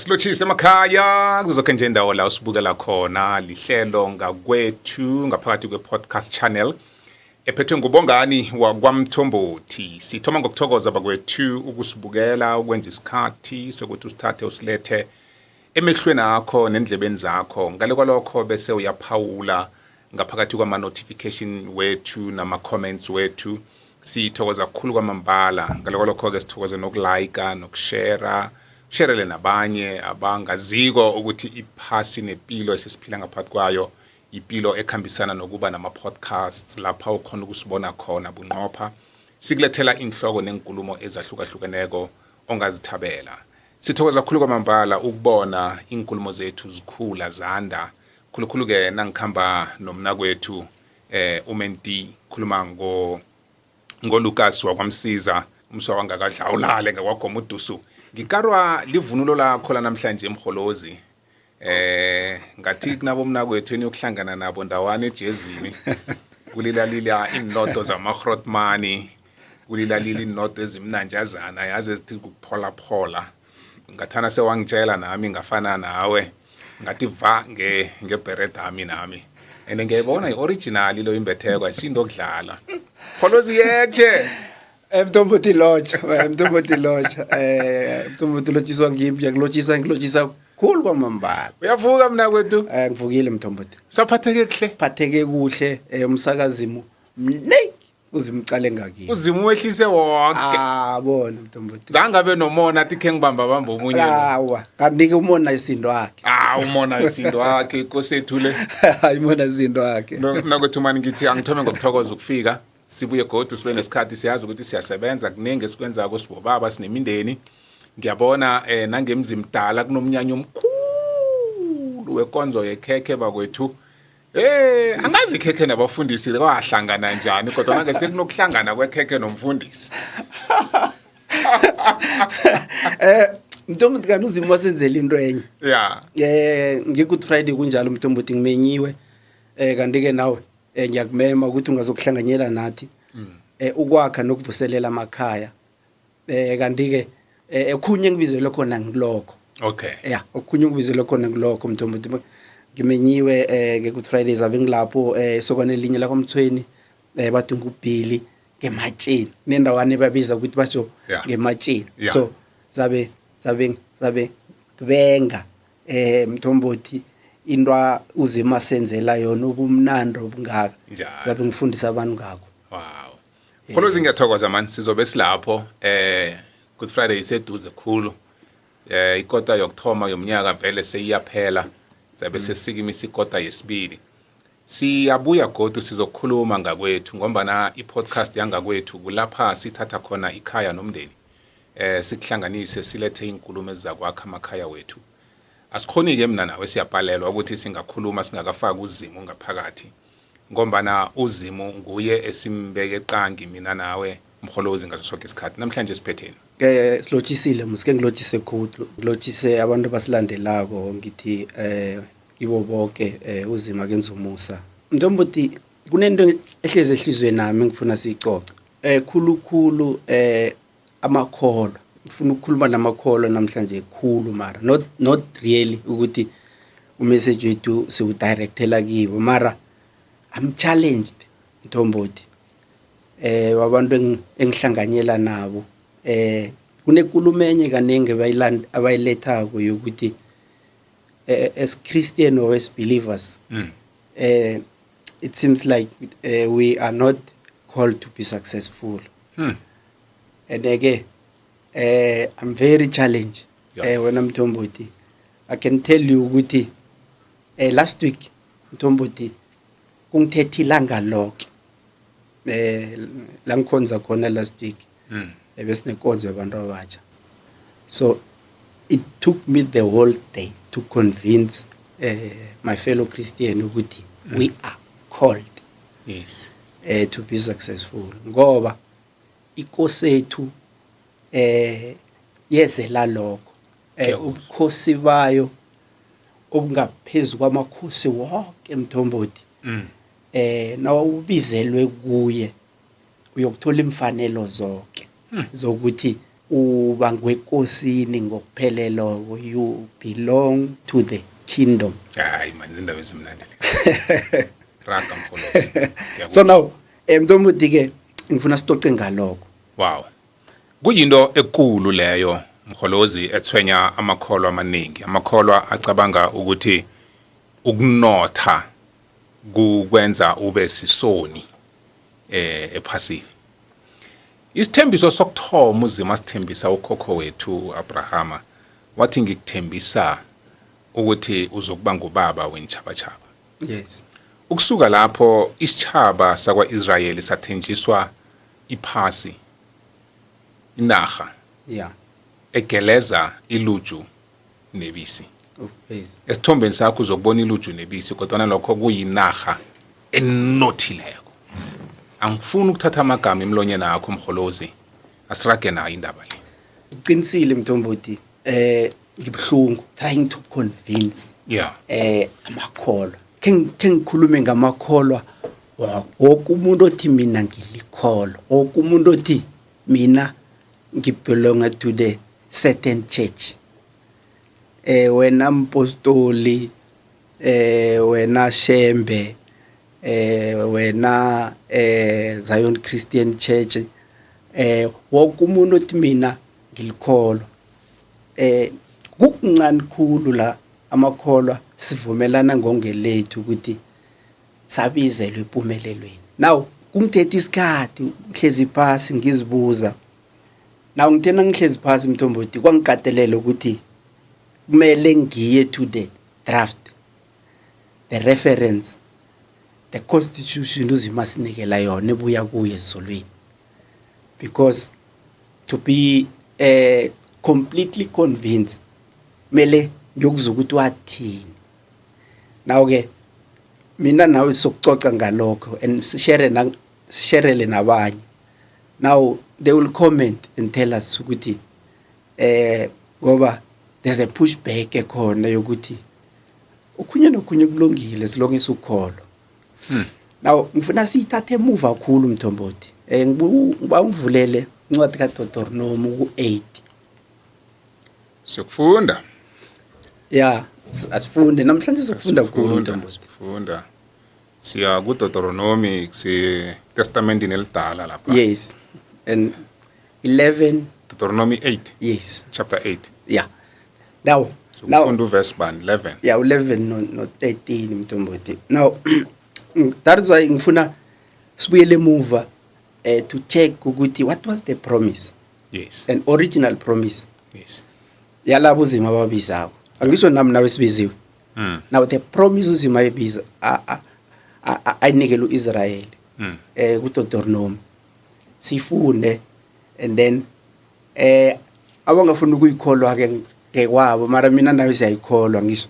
Silotshise emakhaya kuzokho nje indawo la usibukela khona lihlelo ngakwethu ngaphakathi kwe-podcast channel ephethwe ngubongani wakwamthombothi. Sithoma ngokuthokoza bakwethu ukusibukela ukwenza isikhathi sokuthi usithathe usilethe emehlweni akho nendlebeni zakho. Ngale kwalokho bese uyaphawula ngaphakathi kwama-notification wethu nama-comments wethu. Sithokoza kakhulu kwamambala. Ngale kwalokho ke sithokoza nokulike nokushare sharele nabanye abangaziko ukuthi iphasi nepilo esesiphila ngaphakathi kwayo ipilo ekhambisana nokuba nama-podcasts lapha ukhona ukusibona khona bunqopha. Sikulethela inhloko nenkulumo ezahlukahlukeneko ongazithabela. Sithokoza kakhulu kwamambala ukubona inkulumo zethu zikhula zanda. Khulukhulu ke nangikhamba nomnakwethu uMenti khuluma ngoLucas wakwamsiza umswa wangakadlawulale ngakwagoma udusu. Ngikarwa livunulo lakho la namhlanje emholozi ngathi kunabo mnakwethu eniyokuhlangana nabo ndawana ejezini kulilalila inoto zamagrotmani kulilalila inoto ezimnanjazana yazi ezithi kuphola phola ngathana sewangitshela nami ngafana nawe ngathi va ngebereda nami ene ngiyibona ioriginal lo imbetheko ayisinto okudlala kholozi yeche Mthombothi Lodge lotjiswa ngimbi ngilotshisa khulu kwamambala. Uyavuka mina kwethu? Ngivukile Mthombothi. Saphatheke kuhle? Phatheke kuhle umsakazimu mneki uzimcale ngakini. Uzimu wehlise wonke. Bona Mthombothi. Zange abe nomona athi ke ngibamba umunye. Hawa, kanike umona isindo wakhe. Umona isindo wakhe Nkosethu le. Ayimona isindo wakhe. Nakwethu mani ngithi angithome ngokuthokoza ukufika. Sibuye godu sibe nesikhathi siyazi ukuthi siyasebenza kunenge esikwenza kusibobaba sinemindeni. Ngiyabona nangemzimdala kunomnyanya omkhulu wekonzo yekhekhe bakwethu. Angazi ikhekhe nabafundisi kwahlangana njani kodwa nake sekunokuhlangana kwekhekhe nomfundisi. Mthombothi kanti uzimo wasenzela into enye. Yeah. Nge-Good Friday kunjalo Mthombothi ngimenyiwe. Kanti ke nawe ngiyakumema ukuthi ungazokuhlanganyela nathi ukwakha nokuvuselela amakhaya kanti ke okhunye ngibizelwe khona ngilokho. Okay. Yeah, okhunye ngibizelwe khona ngilokho Mthombothi ngimenyiwe nge-Good Fridays abe ngilapho sokwane elinye la kwaMthweni bathi ngubhili ngematshini nendawana babiza ukuthi batsho ngematshini. So zabe benga Mthombothi into uzima senzela yona ubumnando obungaka zabe ngifundisa abantu ngakho. Wow. Kholozi ngiyathokoza man sizobe silapho Good Friday iseduze khulu. Ikota yokthoma yomnyaka vele seyiyaphela zabe sesikimisa ikota yesibili. Siyabuya godu sizokhuluma ngakwethu ngoba i-podcast yangakwethu kulapha sithatha khona ikhaya nomndeni. Sikuhlanganise silethe inkulumo ezizakwakha amakhaya wethu. Asikhonike mina nawe siyabhalelwa ukuthi singakhuluma singakafaka uzimo ngaphakathi ngoba uzimo nguye esimbeke eqangi mina nawe mkholozi ngaso sonke isikhathi. Namhlanje siphetheni silotshisile musike ngilotshise khulu ngilotshise abantu basilandelako ngithi ibo bonke uzima kenza umusa. Mthombothi kunento ehleze ehlizweni nami ngifuna sicoce khulu amakholo. Ngifuna ukukhuluma namakholo namhlanje khulu mara not really ukuthi umessage wethu siwudirectela kibo mara I'm challenged Mthombothi wabantu engihlanganyela nabo kunenkulumo enye kanenge abayilethako yokuthi as Christian or as believers it seems like we are not called to be successful. And again I'm very challenged when I'm Mthombothi. I can tell you ukuthi last week Mthombothi kungithethe ilanga lonke la ngikhonza khona last week besinekonzo yabantu abatsha. So it took me the whole day to convince my fellow Christian ukuthi we are called to be successful ngoba ikosethu yezela lokho ubukhosi bayo obungaphezulu kwamakhosi wonke Mthombothi nawo ubizelwe kuye uyokuthola imfanelo zonke zokuthi ubangwekosini ngokuphelelo, you belong to the kingdom. Hayi manje indaba ezimnandi raga Mkholozi. So now Mntombuti ke ngifuna sitoce ngalokho. Wow. Kuyinto ekulu leyo Mkholozi ethwenya amakholwa amaningi. Amakholwa acabanga ukuthi ukunotha kukwenza ube sisoni ephasini. Isithembiso sokthoma uzima sithembisa ukhokho wethu Abrahama wathi ngikuthembisa ukuthi uzokuba ngubaba wenchaba. Yes. Ukusuka lapho isichaba sakwaIsrayeli sathenjiswa iphasi inaga Yeah. egeleza iluju nebisi. Yes. Esithombeni sakho uzokubona iluju nebisi kodwa lokho kuyinaga enothileko. Angifuni ukuthatha amagama emlonyeni akho Mkholozi. Asirage nayo indaba le. Uqinisile Mntombuti. Ngibhlungu trying to convince amakholwa. Ke ngikhulume ngamakholwa wonke umuntu othi mina ngilikholwa. Wonke umuntu othi mina ngibelonga to the certain church. Wena mpostoli, wena Shembe, wena Zion Christian Church, wonke umuntu othi mina ngilikholwa. Kukuncane khulu la amakholwa sivumelana ngongelethu ukuthi sabizelwe impumelelweni. Now kungithethe isikhathi ngihlezi phasi ngizibuza. Now ngithena ngihlezi phasi Mntombuti kwangikatelela ukuthi kumele ngiye to the draft, the reference, the constitution uzima sinikela yona ebuya kuye ezolweni. Because to be completely convinced mele ngiyokuzwa ukuthi wathini. Now ke mina nawe sokucoca ngalokho and sharele nabanye. Now they will comment and tell us ukuthi ngoba there's a pushback ekhona yokuthi ukhunye nokhunye kulungile silonke isukholwa. Now ngifuna siyithathe emuva kakhulu Mntombuti. Ngiba ungivulele incwadi kaDeuteronomy ku-8. Siyokufunda. Yeah, asifunde namhlanje sokufunda kakhulu Mntombuti. Sifunda. Siya kuDeuteronomy Testamentini elidala lapha. Yes. And 11 Deuteronomy 8. Yes. Chapter 8. Yeah. Now ufunda verse 11. Yeah, 11 no 13 Mntombuti. Now that is why ngifuna sibuyele emuva to check ukuthi what was the promise. Yes. An original promise. Yes. Yalabo uzima babizako. Angisho nami nawe sibiziwe. Now the promise uzima ebiza ayinikele uIsrael. kuDeuteronomy. Sifunde and then abangafuna ukuyikholwa ke kwabo mara mina nawe siyayikholwa ngisho.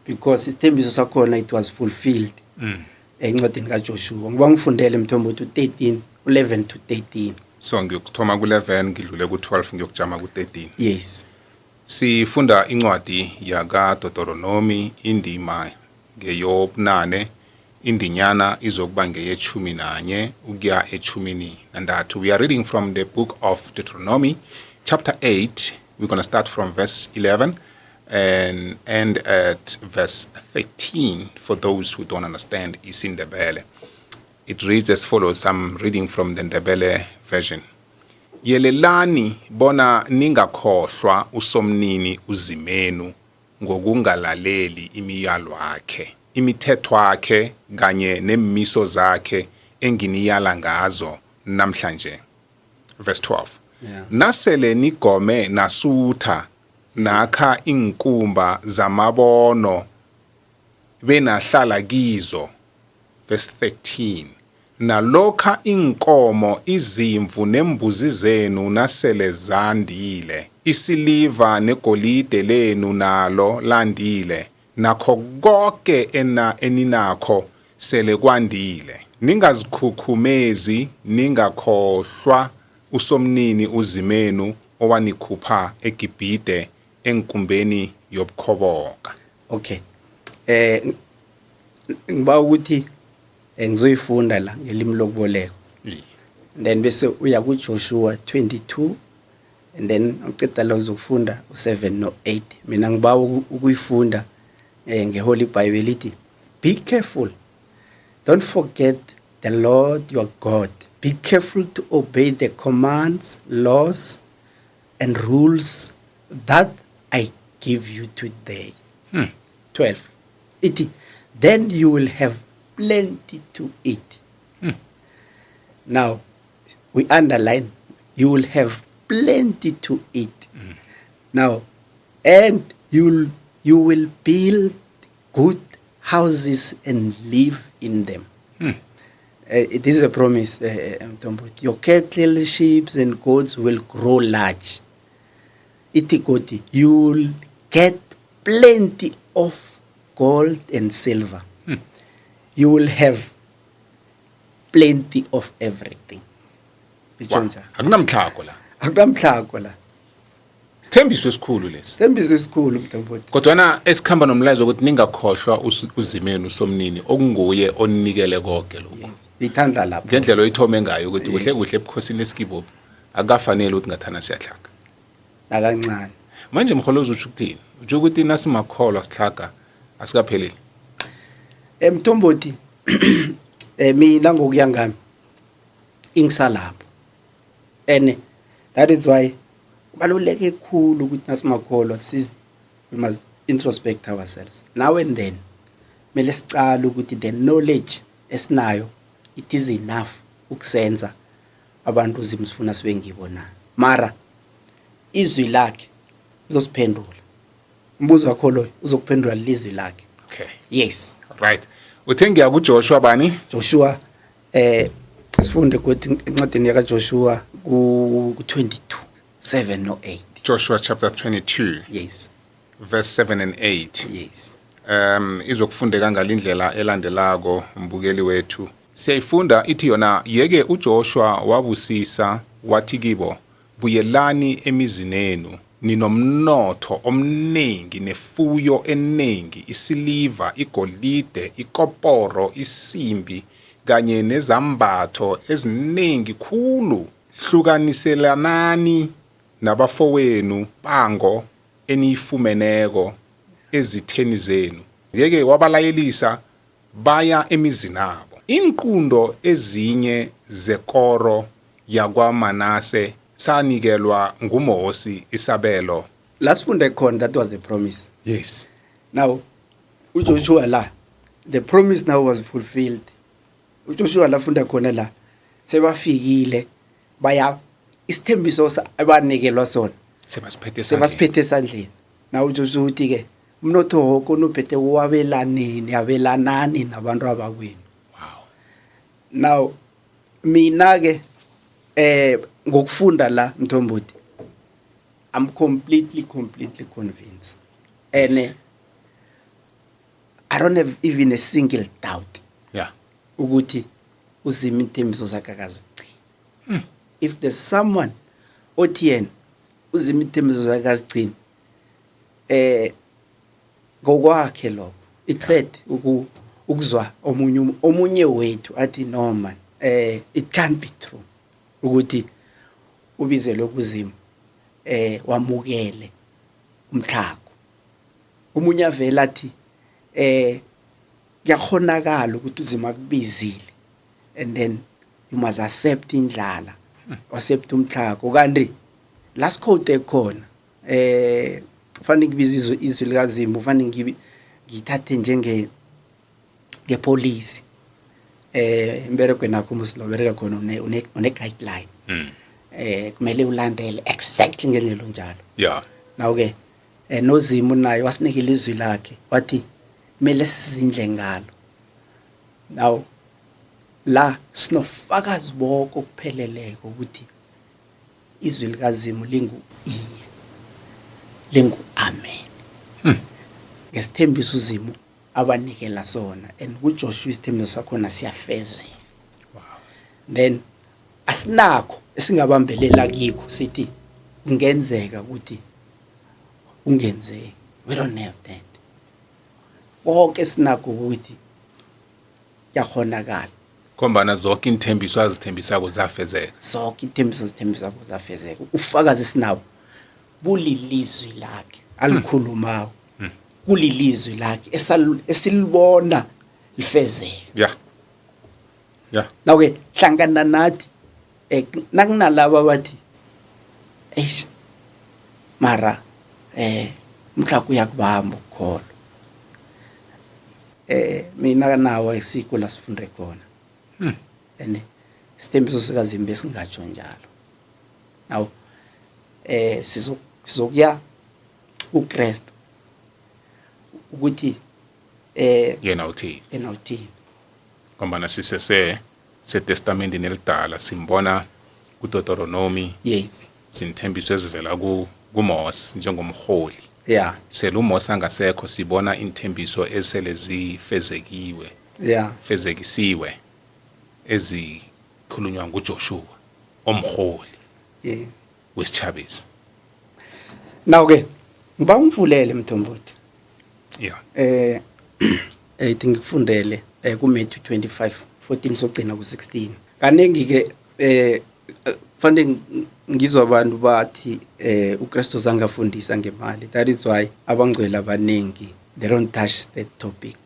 Because isithembiso sakhona it was fulfilled. Encwadini kaJoshua. Ngiba ngifundele Mntombuti 11 to 13. So ngiyokuthoma ku11 ngidlule ku12 ngiyokujama ku13. Yes. Sifunda incwadi yakaDeuteronomy indima ngeyobunane, indinyana izokuba ngeye11 ukuya e13. We are reading from the book of Deuteronomy chapter 8. We're going to start from verse 11 and end at verse 13 for those who don't understand isiNdebele. It reads as follows. I'm reading from the Ndebele version. Yelelani bona ningakhohlwa usomnini uzimenu ngokungalaleli imiyalo yakhe, imithetho yakhe kanye nemiso zakhe enginiyala ngazo namhlanje. Verse 12. Yeah. Nasele nigome nasutha nakha inkumba zamabono benahlala kizo. Verse 13. Nalokha inkomo izimvu nembuzi zenu nasele zandile, isiliva negolide lenu nalo landile, nakho konke eninakho sele kwandile. Ningazikhukhumezi, ningakhohlwa usomnini uzimenu owanikhupha eGibhite enkumbeni yobukhoboka. Okay. Ngiba ukuthi ngizoyifunda la ngelimi lokuboleka. Then bese uya kuJoshua 22 and then uqeda la uzokufunda u7 no8 mina ngibawa ukuyifunda ngeHoly Bible lithi be careful, don't forget the Lord your God, be careful to obey the commands, laws and rules that I give you today. 12 ithi then you will have plenty to eat. Now we underline you will have plenty to eat. Now, and you will build good houses and live in them. This is a promise. Your cattle, sheep, and goats will grow large. Itikoti, you will get plenty of gold and silver. You will have plenty of everything. Akunamhlako la. Akunamhlako la. Sithembiso esikhulu lesi. Sithembiso esikhulu mntampoti. Kodwana esikhamba nomlayezo ukuthi ningakhohlwa uzimeni usomnini okunguye onikele konke lokho. Ithanda lapho. Ngendlela oyithome ngayo ukuthi kuhle kuhle ebukhosini esikibo akafanele ukuthi ngathana siyahlaka. Nakancane. Manje mkholozo uthi ukuthini? Uthi ukuthi nasimakholwa sihlaka asikapheleli. Mntomboti mina ngokuya ngami ingisalapho. And that is why kubaluleke kakhulu ukuthi nasimakholwa we must introspect ourselves. Now and then mele sicala ukuthi the knowledge esinayo it is enough ukusenza abantu zimsifuna sibe ngibona. Mara izwi lakhe uzosiphendula. Umbuzo wakho lo uzokuphendula lizwi lakhe. Okay. Yes. Right. Uthengiya kuJoshua bani? Joshua sifunde ukuthi encwadini yaka Joshua ku22:7 no8. Joshua chapter 22. Yes. Verse 7 and 8. Yes. Izokufundeka ngalindlela elandelako umbukeli wethu. Siyayifunda ithi yona yeke uJoshua wabusisa wathi kibo buyelani emizinenu ninomnotho omningi nefuyo eningi isiliva igolide ikoporo isimbi kanye nezambatho eziningi khulu hlukaniselanani nabafowenu bango eniyifumeneko ezitheni zenu yeke wabalayelisa baya emizinabo inqundo ezinye zekoro yakwaManase sanikelwa nguMosi isabelo. Last funde khona that was the promise. Yes. Now uJoshua la the promise now was fulfilled. uJoshua la funda khona la sebafikile baya isithembiso abanikelwa sona sebasiphethe esandleni. Now uJoshua uthi ke umnotho wonke unophethe wabelaneni abelanani nabantu abakwenu. Wow. Now mina ke ngokufunda la Mthombothi I'm completely convinced. And I don't have even a single doubt. Yeah. Ukuthi uzima intembiso zakhe akazigcini. If there's someone othi yena uzima intembiso zakhe akazigcini ngokwakhe lokho it said ukuzwa omunye wethu athi no man it can't be true ukuthi ubizelwe kuzima wamukele umhlako umunye avela athi kuyakhonakala ukuthi uzima kubizile and then you must accept indlala accept umhlako kanti last quote ekhona fanele kubiza izwi likazima ufanele ngithathe njenge ngepolice imberekweni nakho musilobereka khona une guideline kumele ulandele exactly ngendlela njalo. Yeah. Now ke nozimo nayo wasinikele izwi lakhe wathi kumele sizindle ngalo. Now la sinofakazi boko kupheleleko ukuthi izwi likazimo lingu amen. Ngesithembiso uzimo abanikela sona and uJoshua isithembiso sakhona siyafezeka. Wow. Then asinakho esingabambelela kikho sithi kungenzeka ukuthi ungenzeki. We don't have that. Konke sinakho ukuthi yakhonakala Khombana zonke inthembiso azithembisako zafezeka. zonke ithembiso zithembisa kuzafezeka. Ufakazi sinawo bulilizwi lakhe alikhulumayo, kulilizwi lakhe esilibona lifezeka. Yeah. Now-ke hlangana nathi nakunalaba bathi eish mara mhlawumbe uyakubamba ukukholo. Mina nawo isiko la sifunde khona. And isithembiso sikaZimba singatsho njalo. Now sizokuya uKristu ukuthi Yena uthini? yena uthini. Ngombana setestamentini elidala simbona kuDeuteronomy, Yes. sinthembiso ezivela kuMose njengomholi. Yeah. Sele uMose angasekho sibona inthembiso esele zifezekiwe, Yeah. fezekisiwe ezikhulunywa nguJoshua omholi Yes. wesichabezi. Now-ke ngiba ngivulele Mthombothi. Yeah. I think ngifundele kuMatthew 25:14 sogcina ku16. Kaningi ke fanele ngizwa abantu bathi uKristu zangafundisa ngemali. That is why abangcwele abaningi they don't touch that topic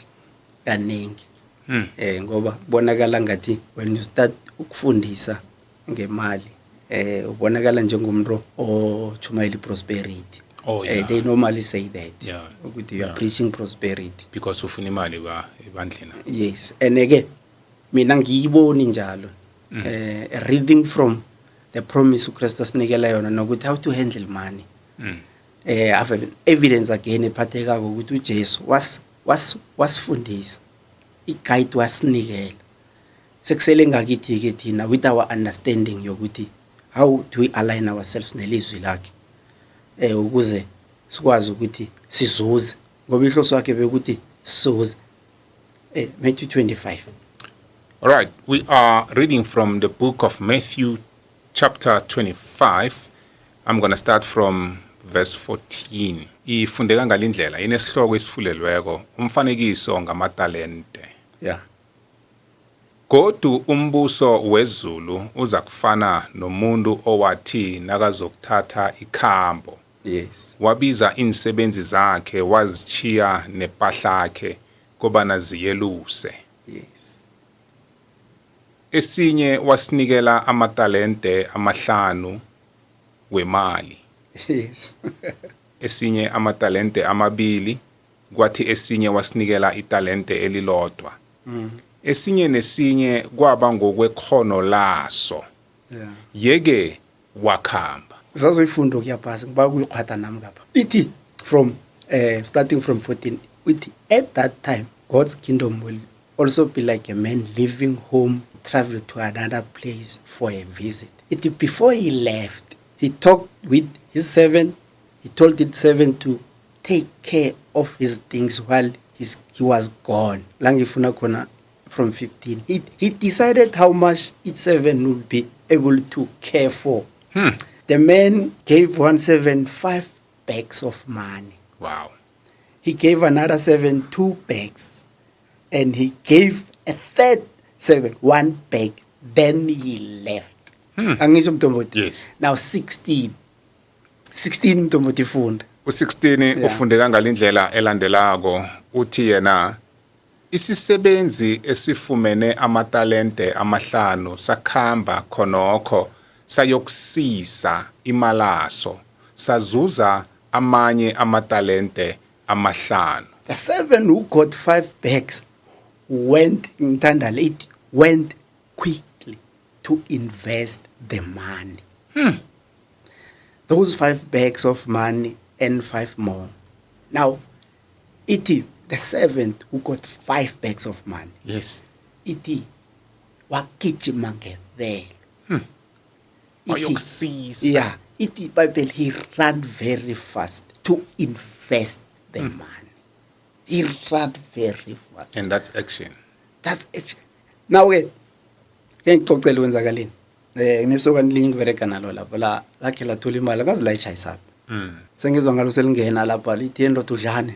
kaningi. Ngoba bonakala ngathi when you start ukufundisa ngemali ubonakala njengomuntu ochumayela prosperity. Oh, yeah. They normally say that. Yeah. Ukuthi you are preaching prosperity. Because ufuna imali ebandleni. Yes. And again, mina ngiyiboni njalo. Reading from the promise uKristu asinikela yona nokuthi how to handle money. I have evidence again ephathekako ukuthi uJesu wasifundisa. I-guide wasinikela. Sekusele ngakithi ke thina with our understanding yokuthi how do we align ourselves nelizwi lakhe. Ukuze sikwazi ukuthi sizuze ngoba ihloso yakhe bekuthi sizuze. Matthew 25. All right, we are reading from the book of Matthew chapter 25. I'm going to start from verse 14. Ifundeka ngalindlela inesihloko esifulelweko umfanekiso ngamatalente. Yeah. Godu umbuso wezulu uza kufana nomuntu owathi nakazokuthatha ikhambo. Yes. Wabiza insebenzi zakhe wazichiya nepahlakhe kobana ziyeluse. Yes. Esinye wasinikela amatalente amahlanu wemali. Yes. Esinye amatalente amabili kwathi esinye wasinikela italente elilodwa. Esinye nesinye kwaba ngokwekhono laso. Yeah. Yeke wakhamba. Zazoyifundo kuyaphasa ngiba kuyiqhatha nami ngapha. Ithi from starting from 14 with at that time God's kingdom will also be like a man leaving home, travel to another place for a visit. It before he left, he talked with his servant. He told his servant to take care of his things while he was gone. Langifuna khona from 15. He decided how much each servant would be able to care for. The man gave one servant 5 bags of money. Wow. He gave another servant 2 bags. And he gave a third servant 1 bag. Then he left. Angisho Mthombothi? Yes. Now 16 Mthombothi funda. U16 ufundeka ngalindlela elandelako uthi yena isisebenzi esifumene amatalente amahlanu sakhamba khonokho sayokusisa imalaso sazuza amanye amatalente amahlanu. The servant who got 5 bags went quickly to invest the money. Those 5 bags of money and 5 more. Now, the servant who got 5 bags of money. Yes. Wakijima ngevelo. Wayokusisa. Yeah. Bible, he ran very fast to invest the money. He ran very fast. And that's action. That's action. Now, ngicocela wenzakaleni. Ngisokani linye ngibereka nalo lapho la lakhe lathola imali akazi la ichayisa. Sengizwa ngalo selingena lapha lithi endo tudlane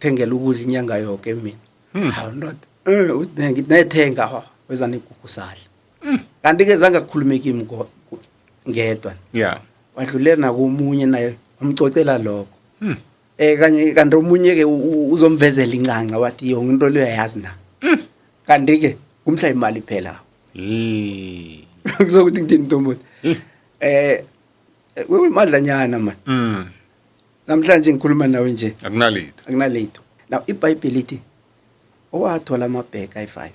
thengela ukudla inyanga yonke mina. How not? ngithi nayithenga weza negugu sadla kanti ke zange kukhulumeki ngedwa Yeah. wadlulela nakomunye naye umcocela lokho kanye kanti omunye ke uzomvezela incanca wathi yonke into leyo yazi na kanti ke kumhla imali phela kuzokuthi ngithini Mthombothi wewe madlanyana man namhlanje ngikhuluma nawe nje akunalitho now iBhayibheli lithi owathola amabheka ay5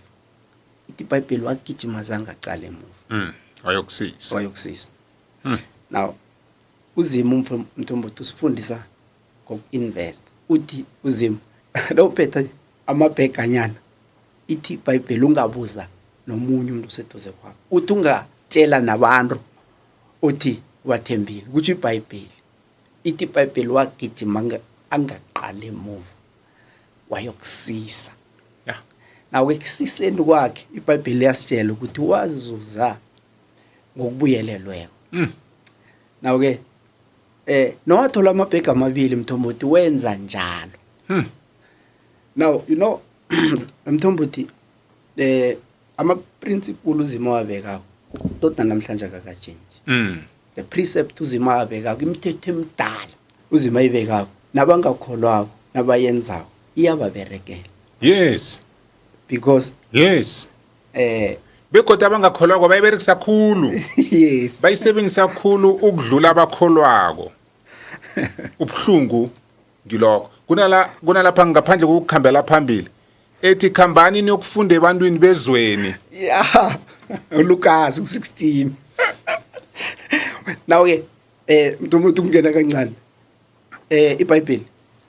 ithi iBhayibheli wagijima zanga aqale emuva wayokusisa now uZimu Mthombothi usifundisa ngoku-invest uthi uZimu lophetha amabhekanyana ithi iBhayibheli ungabuza nomunye umuntu oseduze kwakho uthi ungatshela nabantu uthi wathembile ukuthi iBhayibheli ithi iBhayibheli wagijima angaqale emuva wayokusisa nawe ekusiseni kwakhe iBhayibheli yasitshela ukuthi wazuza ngokubuyelelweko nawe ke nowathola amabheka amabili Mthombothi wenza njalo now you know Mthombothi ama principle uZimu wabeka tot namhlanje akakachange the precept uZimu wabeka imithetho emidala uZimu ayibeka nabangakholwako nabayenzayo iyababerekela yes because bekodwa abangakholwako bayiberekisa kakhulu yes bayisebenzisa kakhulu ukudlula abakholwako ubhlungu ngilokho kunalapha ngaphandle kokukhambela phambili ethi khambani niyokufunda ebantwini bezweni yeah uLukas 16 now ke Mthombothi ungena kancane iBhayibheli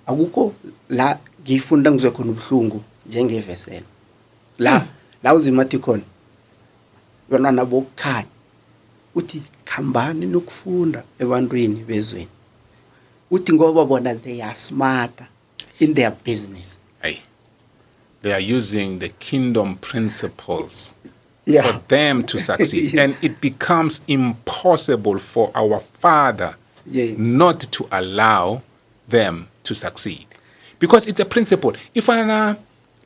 akukho la ngifunda ngizwe khona ubhlungu njengevesela la uZimu athi khona yona bokukhanya uthi khambani nokufunda ebantwini bezweni uthi ngoba bona they are smarter in their business they are using the kingdom principles yeah. for them to succeed Yeah. and it becomes impossible for our Father Yes. not to allow them to succeed because it's a principle ifana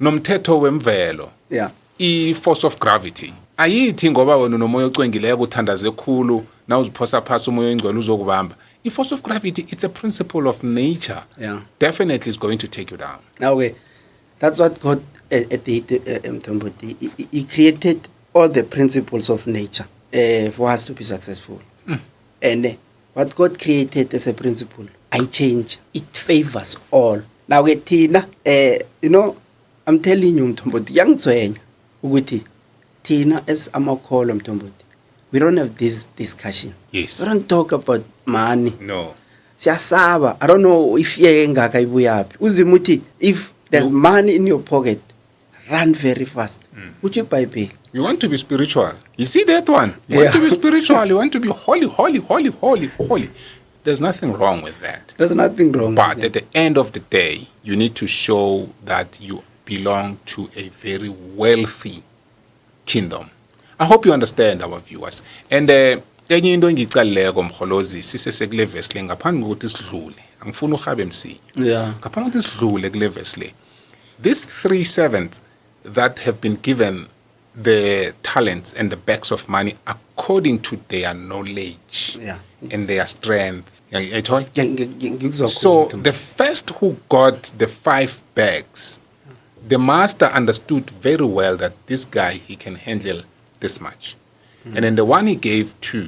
nomthetho wemvelo yeah i-force of gravity ayithi ngoba wena nomoya ocwengileko uthandaze ekhulu na uziphosa phasi umoya ingcwele uzokubamba i-force of gravity it's a principle of nature Yeah. definitely is going to take you down now okay that's what God Mthombothi he created all the principles of nature for us to be successful and what God created as a principle I change it favors all now ke thina you know I'm telling you Mthombothi yangitswenya ukuthi thina as amakholwa Mthombothi we don't have this discussion Yes. we don't talk about money no siyasaba I don't know if yeke ngaka ibuyapi uZimu uthi if there's money in your pocket run very fast uthi iBhayibheli you want to be spiritual you see that one you want to be spiritual you want to be holy there's nothing wrong with that there's nothing wrong but with at the end of the day you need to show that you belong to a very wealthy kingdom I hope you understand our viewers and enye into engicalileko mkholozi sisesekule verse le ngaphambi kokuthi sidlule angifuni uhabe msi yeah ngaphambi kokuthi sidlule kule verse le these 3 servants that have been given the talents and the bags of money according to their knowledge yeah and their strength yayithola ngikuzwa so the first who got the 5 bags the master understood very well that this guy he can handle this much and then the one he gave 2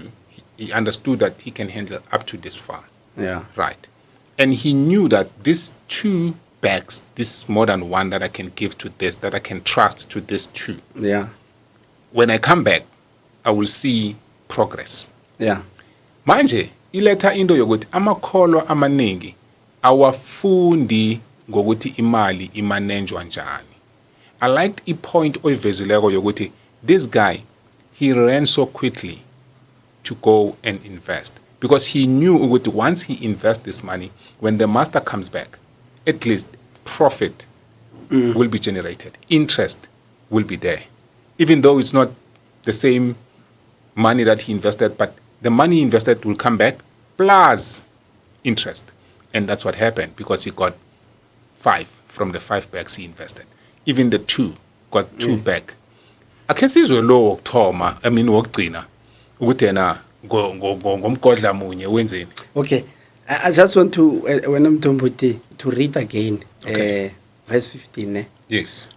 he understood that he can handle up to this far yeah right and he knew that these 2 bags this more than one that I can give to this that I can trust to this 2 yeah when I come back I will see progress yeah manje iletha into yokuthi amakholwa amaningi awafundi ngokuthi imali imanenjwa njani I liked a point oyivezileko yokuthi this guy he ran so quickly to go and invest because he knew ukuthi once he invests this money when the master comes back at least profit will be generated interest will be there even though it's not the same money that he invested but the money he invested will come back plus interest and that's what happened because he got 5 from the 5 bags he invested even the 2 got 2 back. Akhe sizwe lo wokuthoma, I mean wokugcina ukuthi yena ngomgodla munye wenzeni. Okay, I just want to when I'm talking to read again verse 15. Yes.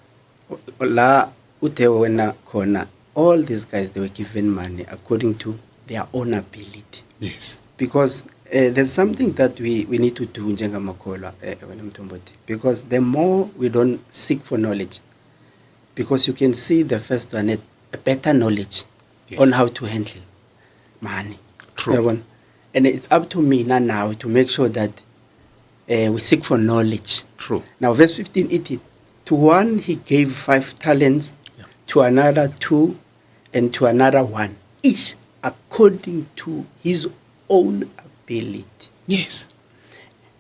La ute wena khona, all these guys, they were given money according to their own ability. Yes. Because there's something that we need to do njengamakholwa when I'm talking, because the more we don't seek for knowledge, because you can see the first one, a better knowledge on how to handle money. True. And it's up to me now to make sure that we seek for knowledge. True. Now, verse 15, to one he gave 5 talents, to another 2, and to another 1, each according to his own ability. Yes.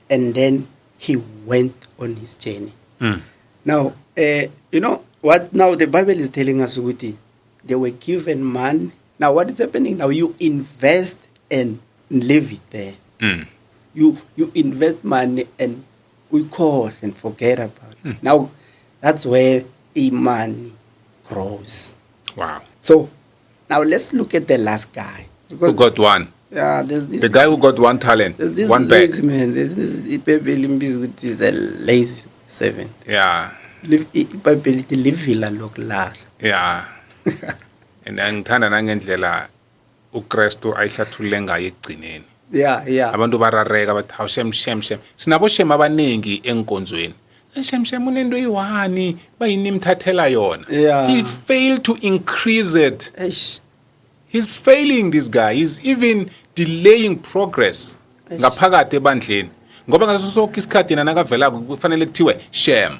And then he went on his journey. Now, you know what? Now the Bible is telling us, Uguti, they were given money. Now, what is happening now? You invest and leave it there. You invest money and we call and forget about it. Now, that's where money grows. Wow. So, now let's look at the last guy. Who got 1? Yeah, there's this. The guy who got 1 talent, There's this 1 bag. lazy man. There's this Ipebelimbis, which is a lazy servant. Yeah. Ipebeliti livila lokla. Yeah. And ngithanda nangendlela uKristu ayihlathulule ngayo ekugcineni. Yeah. Abantu barareka bathi hawu shem. Sinabo shem abaningi enkonzweni. Shem unento eyi-1 bayini imthathela yona. Yeah. He failed to increase it. Eish. He's failing, this guy. He's even delaying progress ngaphakathi ebandleni. Ngoba ngaso sonke isikhathi yena nakavela kufanele kuthiwe shem.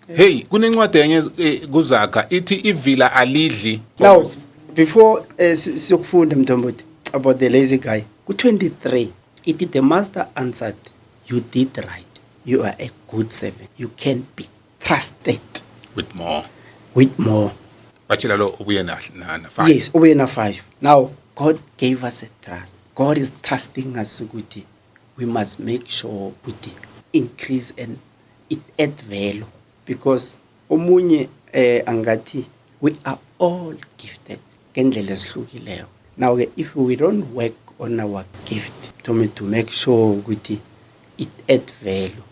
Hey, kunencwadi enye kuZakha ithi ivila alidli. Now, before siyokufunda Mthombothi about the lazy guy, ku-23, the master answered, you did right. You are a good servant. You can be trusted with more. Bachela lo ubuye na 5. Yes, ubuye na 5. Now, God gave us a trust. God is trusting us, Uguti. We must make sure Uguti increase and it add value, because omunye angati, we are all gifted ngendlela ezihlukileyo. Now, if we don't work on our gift to make sure Uguti it add value,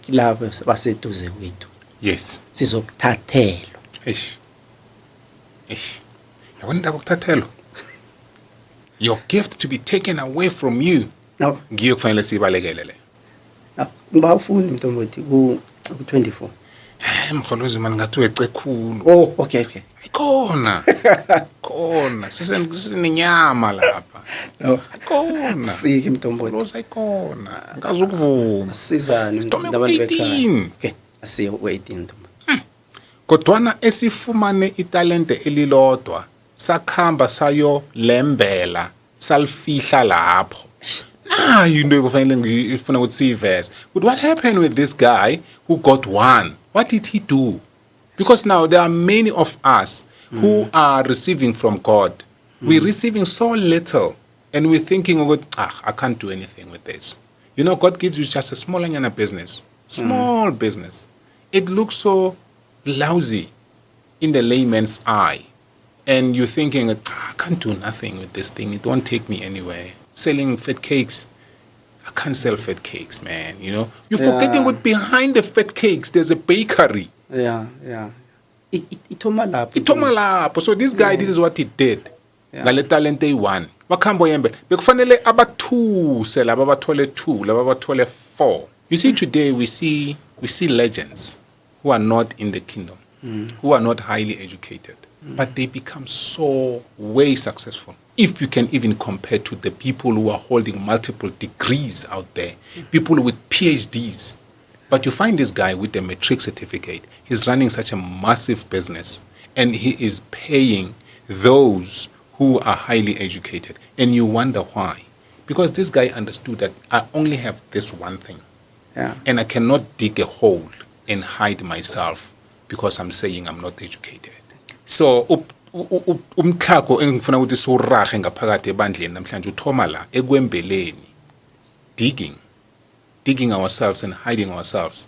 kilabo baseduze kwethu. Yes. Sizokuthathelwa. Eish. Yabona indaba yokuthathelwa. Your gift to be taken away from you. Now, ngiyo kufanele sibalekele le. Ngibafuni Mthombothi ku-24. Mkholozi mani ngathi wece khulu. Oh, okay. Khona. Sisenenyama lapha. No. Khona. Sike Mthombothi. Loza ikhona. Ngazi ukuvuma. Sizani Sithome 18. Okay, asiye u-18 Mthombothi. Kodwana esifumane italente elilodwa sakhamba sayo lembela salifihla lapho. Into ekufanele ngifuna ukuthi siyiveze. But what happened with this guy who got 1? What did he do? Because now there are many of us who are receiving from God. We're receiving so little and we're thinking, I can't do anything with this. You know, God gives you just a small business. Small business. It looks so lousy in the layman's eye. And you're thinking, I can't do nothing with this thing. It won't take me anywhere. Selling fat cakes. I can't sell fat cakes, man. You know, you're forgetting what behind the fat cakes, there's a bakery. Yeah. Itoma lapho. So this guy, this is what he did. Ngale talente eyi-1. Bakhambo yembe. Bekufanele abathuse laba bathole 2, laba bathole 4. You see, today we see legends who are not in the kingdom, who are not highly educated, but they become so way successful. If you can even compare to the people who are holding multiple degrees out there, people with PhDs. But you find this guy with a matric certificate. He's running such a massive business, and he is paying those who are highly educated. And you wonder why. Because this guy understood that I only have this one thing. And I cannot dig a hole and hide myself because I'm saying I'm not educated. So, umthako engifuna ukuthi siwurahe ngaphakathi ebandleni namhlanje uthoma la ekwembeleni, digging ourselves and hiding ourselves.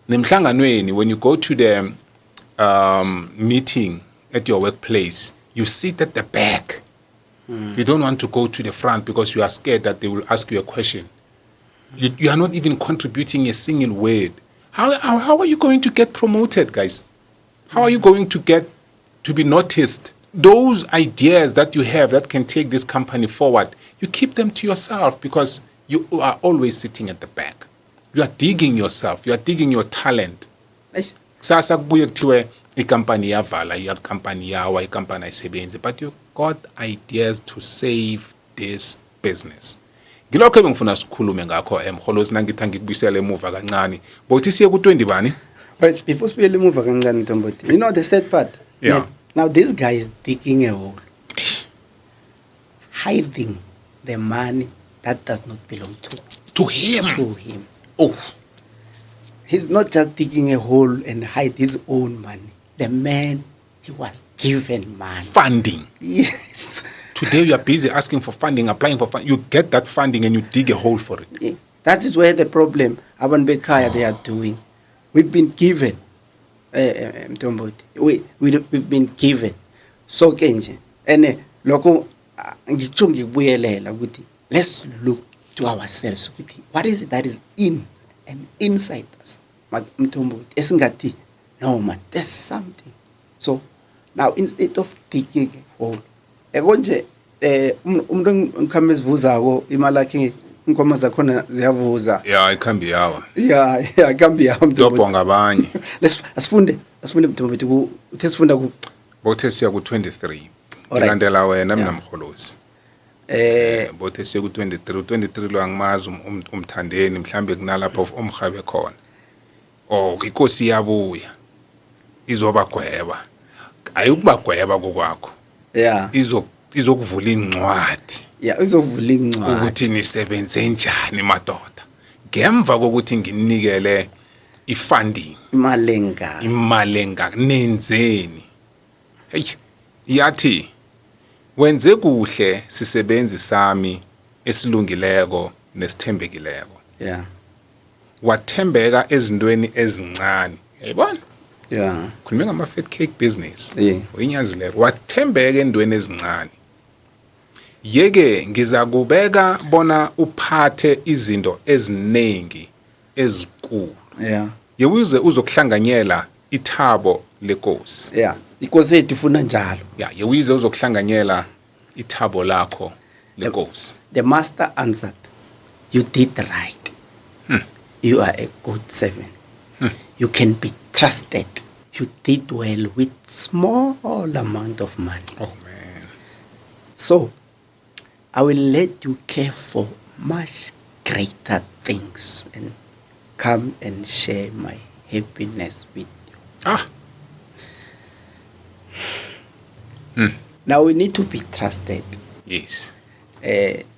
Nemhlanganweni, when you go to the meeting at your workplace, you sit at the back. You don't want to go to the front because you are scared that they will ask you a question. You are not even contributing a single word. How are you going to get promoted, guys? How are you going to get to be noticed? Those ideas that you have that can take this company forward, you keep them to yourself because you are always sitting at the back. You are digging yourself. You are digging your talent. Sasa kubuye kuthiwe ikampani yavala, ikampani yawa, ikampani ayisebenzi, but you got ideas to save this business. Ngilokho ebengifuna sikhulume ngakho Mkholosi nangithi ngikubuyisele emuva kancane. Bokuthi siye ku20 bani? But before we move kancane Mthombothi, you know the sad part? Yeah. Now this guy is digging a hole. Hiding the money that does not belong to him. To him. Oh. He's not just digging a hole and hide his own money. The man, he was given money. Funding. Yes. Today you are busy asking for funding, applying for funding. You get that funding and you dig a hole for it. Yeah. That is where the problem, Aban Bekaya, they are doing. We've been given, Mthombothi, we've been given. So Kenje, and loko ngichungi buyelela ukuthi let's look to ourselves ukuthi what is it that is in and inside us. Mthombothi, esingathi no man, there's something. So now instead of digging a hole, ekonje umuntu ngikhambe sivuzako imali yakhe inkomo zakhona ziyavuza. Yeah, ikhambi yawa. Yeah, ikhambi yawa Mthombothi. Dobho ngabanye. Asifunde Mthombothi uthe sifunda ku bothe siya ku23. Ngilandela wena mina Mkholosi. Bothe siya ku23 lo angimazi umthandeni mhlambe kunalapha umkhabe khona. Oh, inkosi yabuya. Izobagweba. Ayukubagweba kokwakho. Yeah. Izokuvula incwadi. Yeah, izovula incwadi. Ukuthi nisebenze njani madoda. Ngemva kokuthi nginikele ifunding. Imalenga nenzeni. Hey, yathi wenze kuhle sisebenzi sami esilungileko nesithembekileko. Yeah. Wathembeka ezintweni ezincane. Yayibona? Yeah. Khuluma ngama fat cake business. Yeah. Uyinyazileko wathembeka endweni ezincane. Yeke ngizakubeka bona uphathe izinto eziningi ezikulu. Yeah. Yewuze uzokuhlanganyela ithabo lenkosi. Yeah. Inkosi yethu ifuna njalo. Yeah, yewuze uzokuhlanganyela ithabo lakho lenkosi. The master answered, you did right. You are a good servant. You can be trusted. You did well with small amount of money. Oh man. So, I will let you care for much greater things and come and share my happiness with you. Now we need to be trusted. Yes.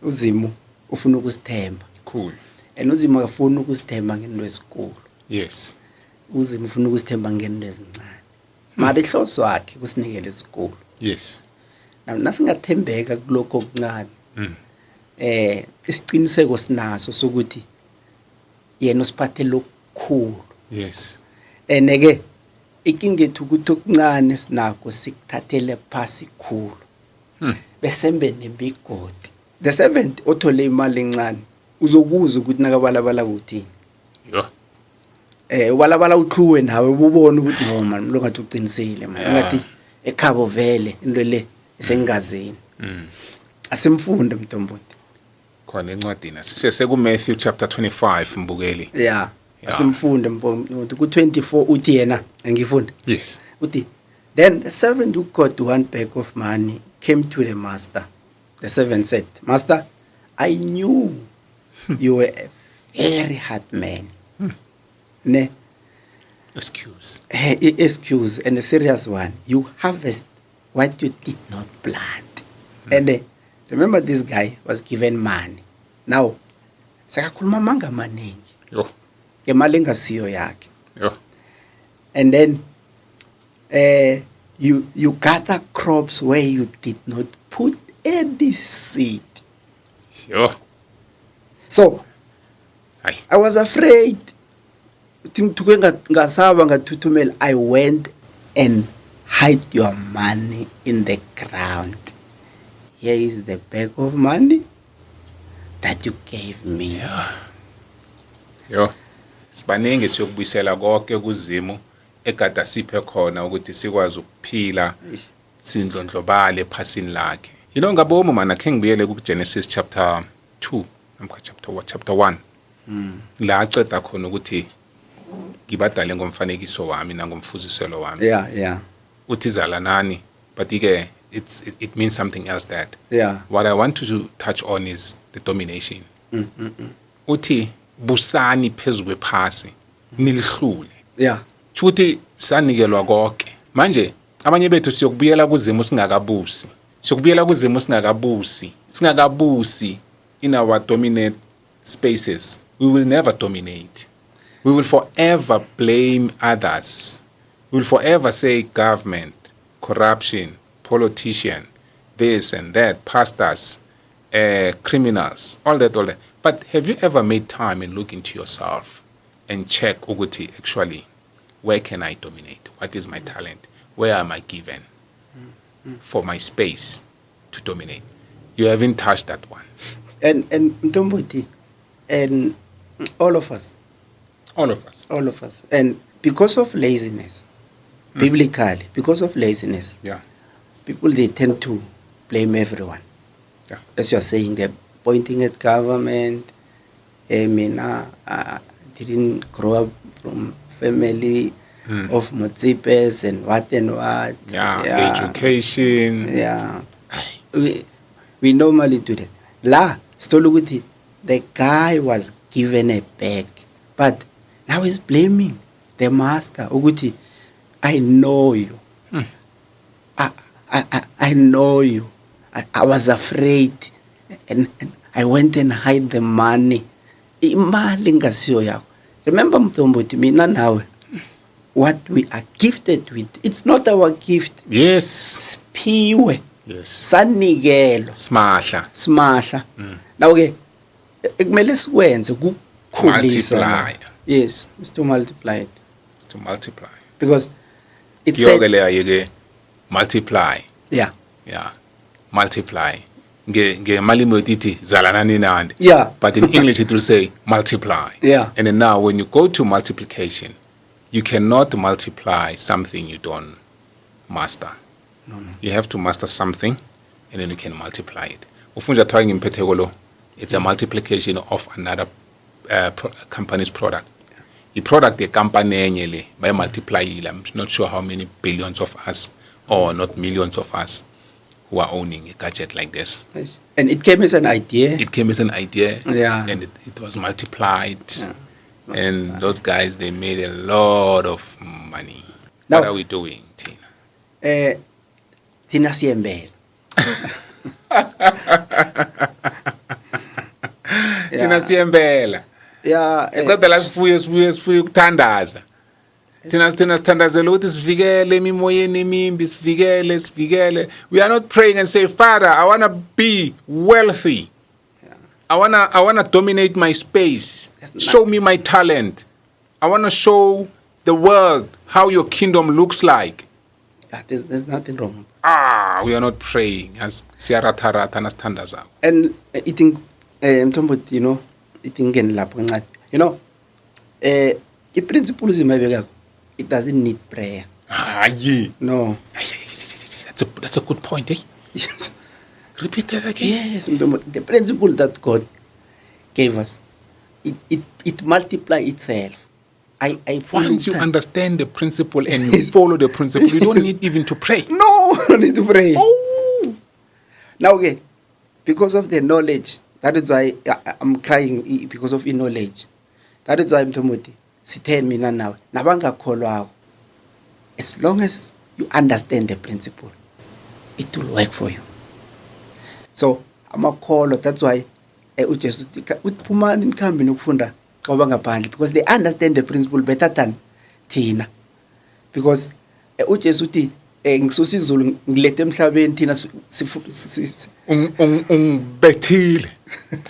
Uzimu ufuna ukusithemba. Cool. And uzimu akafuna ukusithemba ngento ezikulu. Yes. Uzimu ufuna ukusithemba ngento ezincane. Mara ihloso yakhe kusinikela ezikulu. Yes. Nasingathembeka kuloko okuncane. Isiqiniseko sinaso sokuthi yena usiphathe lokukhulu. Yes. Ke ikinga ethu ukuthi okuncane sinako sikuthathele phasi khulu. Besembe nebigodi. The servant othole imali encane uzokuzwa ukuthi nakabalabala kuthini. Yo. Ubalabala uthluwe nawe ubone ukuthi no man lo ngathi uqinisile man. Ngathi ekhabo vele into le isengazini. Asimfunde Mthombothi. Khona encwadini sisese ku Matthew chapter 25 mbukeli. Yeah. Asimfunde Mthombothi ku24 uthi yena engifunda. Yes. Uthi then the servant who got one bag of money came to the master. The servant said, "Master, I knew you were a very hard man." Ne? Excuse. Excuse, and a serious one. You harvest what you did not plant. And remember, this guy was given money. Now, sakakhuluma manga maningi. Yo. Imali engasiyo yakhe. Yo. And then you gather crops where you did not put any seed. Yo. So, Aye. I was afraid. I went and hide your money in the ground. Here is the bag of money that you gave me. Yo, sibaningi siyokubuyisela konke kuzimu ekade siphe khona ukuthi sikwazi ukuphila sindlondlobale ephasini lakhe. You know ngabomo mana khe ngibuyele ku Genesis chapter 2 namkha chapter 1. La aqeda khona ukuthi ngibadale ngomfanekiso wami nangomfuziselo wami. Yeah. Uthi zalanani, but it means something else that. Yeah. What I want to touch on is the domination. Uthi busani phezu kwephasi nilihlule. Yeah. Chuthi sanikelwa konke. Manje abanye bethu siyokubuyela kuzimu singakabusi. Singakabusi in our dominant spaces. We will never dominate. We will forever blame others. We will forever say government, corruption, politician, this and that, pastors, criminals, all that. But have you ever made time and look into yourself and check, Uguti, actually, where can I dominate? What is my talent? Where am I given for my space to dominate? You haven't touched that one. And Mtombothi, and all of us. And because of laziness, biblically, because of laziness, people, they tend to blame everyone. Yeah. As you're saying, they're pointing at government. I mean, I didn't grow up from family of Motsipes and what. Yeah, education. Yeah. We normally do that. La, Stoluguti, the guy was given a bag, but now he's blaming the master. Uguti, I know you. I know you. I was afraid, and I went and hid the money. Remember, Mtombothi, mina nawe, what we are gifted with, it's not our gift. Yes. Spiwe. Yes. Sanigelo. Smahla. Now, okay, ekumele sikwenze ukukhulisa. Multiply. Yes, it's to multiply it. It's to multiply. Because it said, multiply. Yeah. Multiply. Malimo iti zalanani nandi. Yeah. But in English it will say multiply. Yeah. And then now when you go to multiplication, you cannot multiply something you don't master. No. You have to master something and then you can multiply it. Ufunja tawing impetegolo, it's a multiplication of another company's product. The product the company by multiply, I'm not sure how many billions of us or not millions of us who are owning a gadget like this. Yes. And it came as an idea. Yeah. And it was multiplied. Yeah. And those guys, they made a lot of money. Now, what are we doing, Tina? Tina Siembel. Tina Siembel. Yeah. Kodwa sifuye ukuthandaza. Thina sithandazela ukuthi sivikele emimoyeni emimbi, sivikele. We are not praying and say, Father, I want to be wealthy. Yeah. I want to dominate my space. Show me my talent. I want to show the world how your kingdom looks like. Yeah, there's nothing wrong. We are not praying as siyaratha nasithandaza. And I think Mtombothi, you know, I think lapho you know, the principle is it doesn't need prayer. Yeah. No. That's a good point, eh? Yes. Repeat that again. Yes, the principle that God gave us, it multiplies itself. Once you understand the principle and you follow the principle, you don't need even to pray. No, you don't need to pray. Oh. Now, okay, because of the knowledge, that is why I'm crying, because of knowledge. That is why I'm Mtombothi. Sithen mina nawe nabangakholwayo, as long as you understand the principle, it will work for you. So amakholo, that's why uJesu uphumani nikhambe nokufunda kwabangaphandle, because they understand the principle better than thina. Because uJesu uthi ngisusa izulu ngilethe emhlabeni, thina ungibethile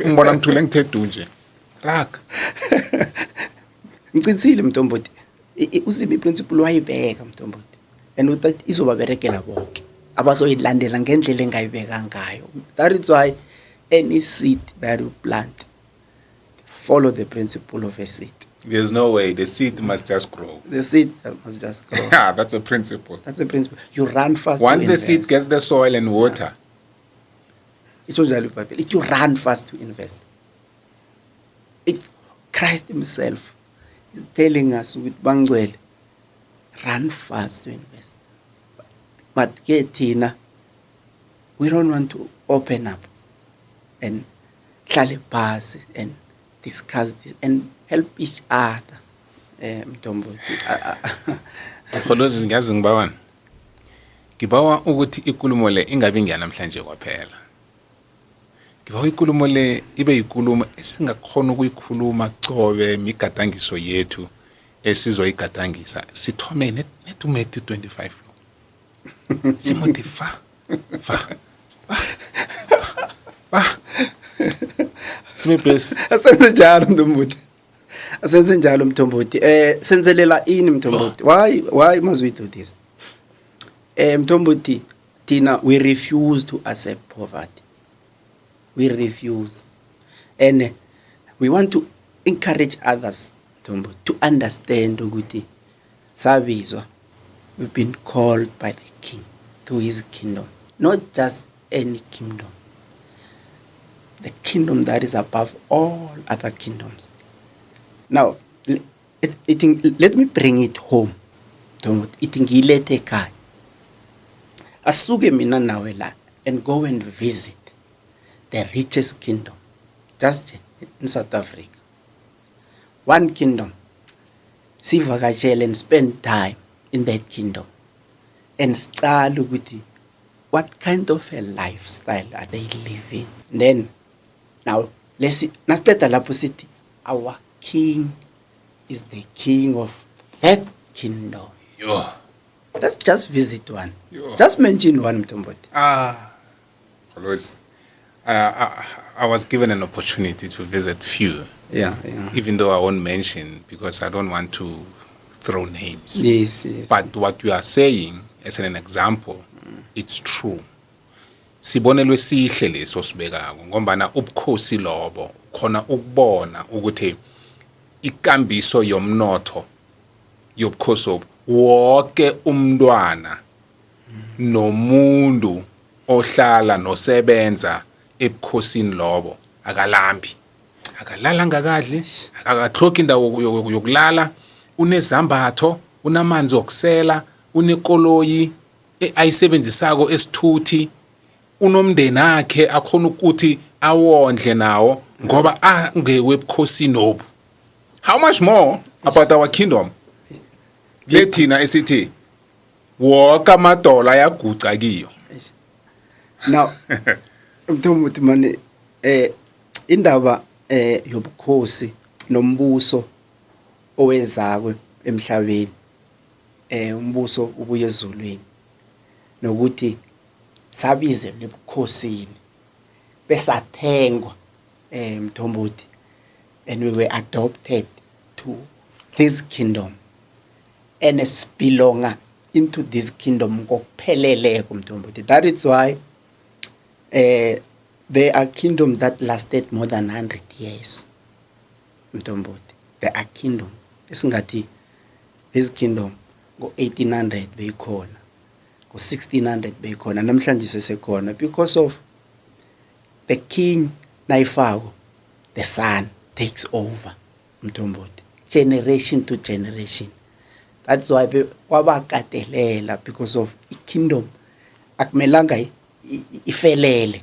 ngibona ngithule ngithethe nje raka Mqinisile Mtombothi, uzibe principle wayibeka Mtombothi. and uthi izobaberekela bonke abazoyilandela ngendlela engayibeka ngayo. That is why any seed that you plant, follow the principle of a seed. There's no way. The seed must just grow. The seed must just grow. That's a principle. That's a principle. You run fast. Once the seed gets the soil and water, it you run fast to invest. Christ himself is telling us with Bangwele, run fast to invest. But Tina, we don't want to open up and pass and discuss this and help each other. Kholozi ngiyazi ngibawana. Ngibawa ukuthi ikulumo le ingabi ngiyanamhlanje kwaphela. Ngibawa ikulumo le ibe ikulumo esingakhona ukuyikhuluma cobe imigadangiso yethu esizoyigadangisa. Sithome net Matthew 25 lo. Simuthi fa. Simebhesi. Asenze njalo Mthombothi. Senzelela ini Mthombothi? Why must we do this? Mthombothi, Tina, we refuse to accept poverty. We refuse. And we want to encourage others, Mthombothi, to understand ukuthi sabizwa. We've been called by the King to his kingdom. Not just any kingdom. The kingdom that is above all other kingdoms. Now, let me bring it home. Itingilete kai. Asuge mina nawe la and go and visit the richest kingdom, just in South Africa. One kingdom. Sivakashele and spend time in that kingdom. And start ukuthi what kind of a lifestyle are they living? Then, now, let's see. Our king is the king of that kingdom. Yo. Let's just visit one. Yo. Just mention one, Mthombothi. Kholozi. I was given an opportunity to visit few. Yeah. Even though I won't mention because I don't want to throw names. Yes. But what you are saying as an example, it's true. Sibonelwe sihle leso sibekako ngombana ubukhosi lobo khona ukubona ukuthi ikambiso yomnotho yobukhosi wonke umntwana nomuntu ohlala nosebenza ebukhosini lobo akalambi akalala ngakadli akathoki indawo yokulala unezambatho unamanzi okusela unekoloyi ayisebenzisako esithuthi unomndeni wakhe akhona ukuthi awondle nawo ngoba angewebukhosini obu. How much more about our kingdom? Lethina esithi wonke amadola ayaguca kiyo. Now, Mthombothi manje indaba yobukhosi nombuso owezakwe emhlabeni umbuso ubuye ezulwini nokuthi sabize lebukhosini besathengwa Mthombothi and we were adopted to this kingdom and es belong into this kingdom ngokupheleleko Mthombothi. That is why there are kingdoms that lasted more than 100 years Mthombothi. There are kingdom esingathi this kingdom ngo-1800 beyikhona ngo-1600 beyikhona namhlanje sesekhona because of the king nayifako the son takes over Mthombothi generation to generation. That's why kwabakatelela because of ikingdom akumelanga ifelele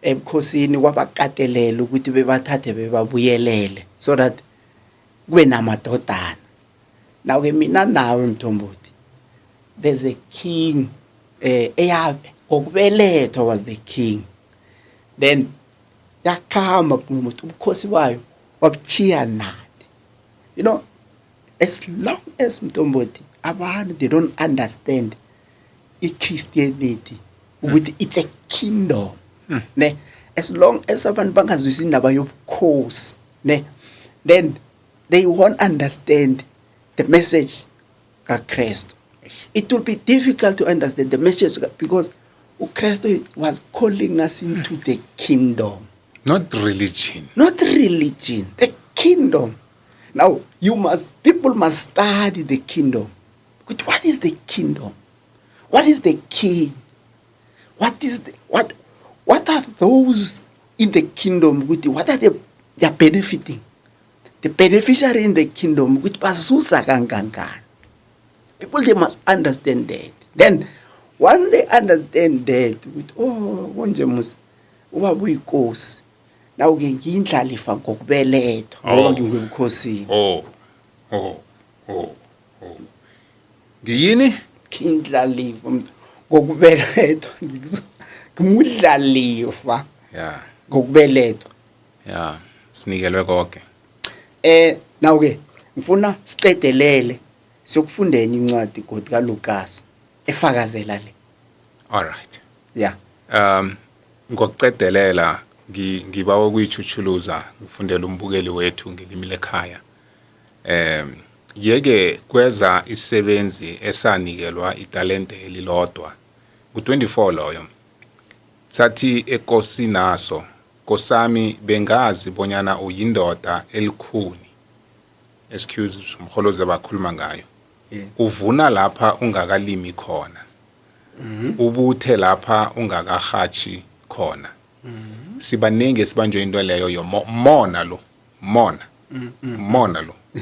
ebukhosini kwabakatelela ukuthi bebathathe bebabuyelele so that kube namadodana. Now ke mina nawe Mthombothi there's a king eyabe ngokubelethwa was the king then yakhamba ubukhosi bayo wabuchiya nathi. You know, as long as Mthombothi abantu they don't understand Christianity with it's a kingdom ne as long as abantu bangazwisa indaba yobukhosi ne then they won't understand the message kaKristu. It will be difficult to understand the message because Christ was calling us into the kingdom. Not religion. Not religion, the kingdom. Now, people must study the kingdom. But what is the kingdom? What is the king? What are those in the kingdom? What are they are benefiting? The beneficiary in the kingdom, which basusa kangangani. People, they must understand that. Then, once they understand that, konje mus ubaba uyinkosi. Now ke ngiyindlalifa ngokubelethwa ngoba ngingumkhosini. Ngiyini? Ngiyindlalifa ngokubelethwa ngimudlalifa. Yeah. Ngokubelethwa. Yeah. Sinikelwe konke. Now ke ngifuna siqedelele sokufundeni incwadi kodwa kaLukas efakazela le. All right. Yeah. Ngokucedelela ngibawa ukuyichuchuluza ngifundela umbukeli wethu ngelimi lekhaya. Yeke kweza isebenzi esanikelwa italente elilodwa ku24 loyo. Sathi ekosi naso kosami bengazi bonyana uyindoda elikhuni. Excuse umkholozi abakhuluma ngayo. Uvuna lapha ungakalimi khona. Ubuthe lapha ungakahachi khona. Sibaningi sibanjwe into leyo mona lo.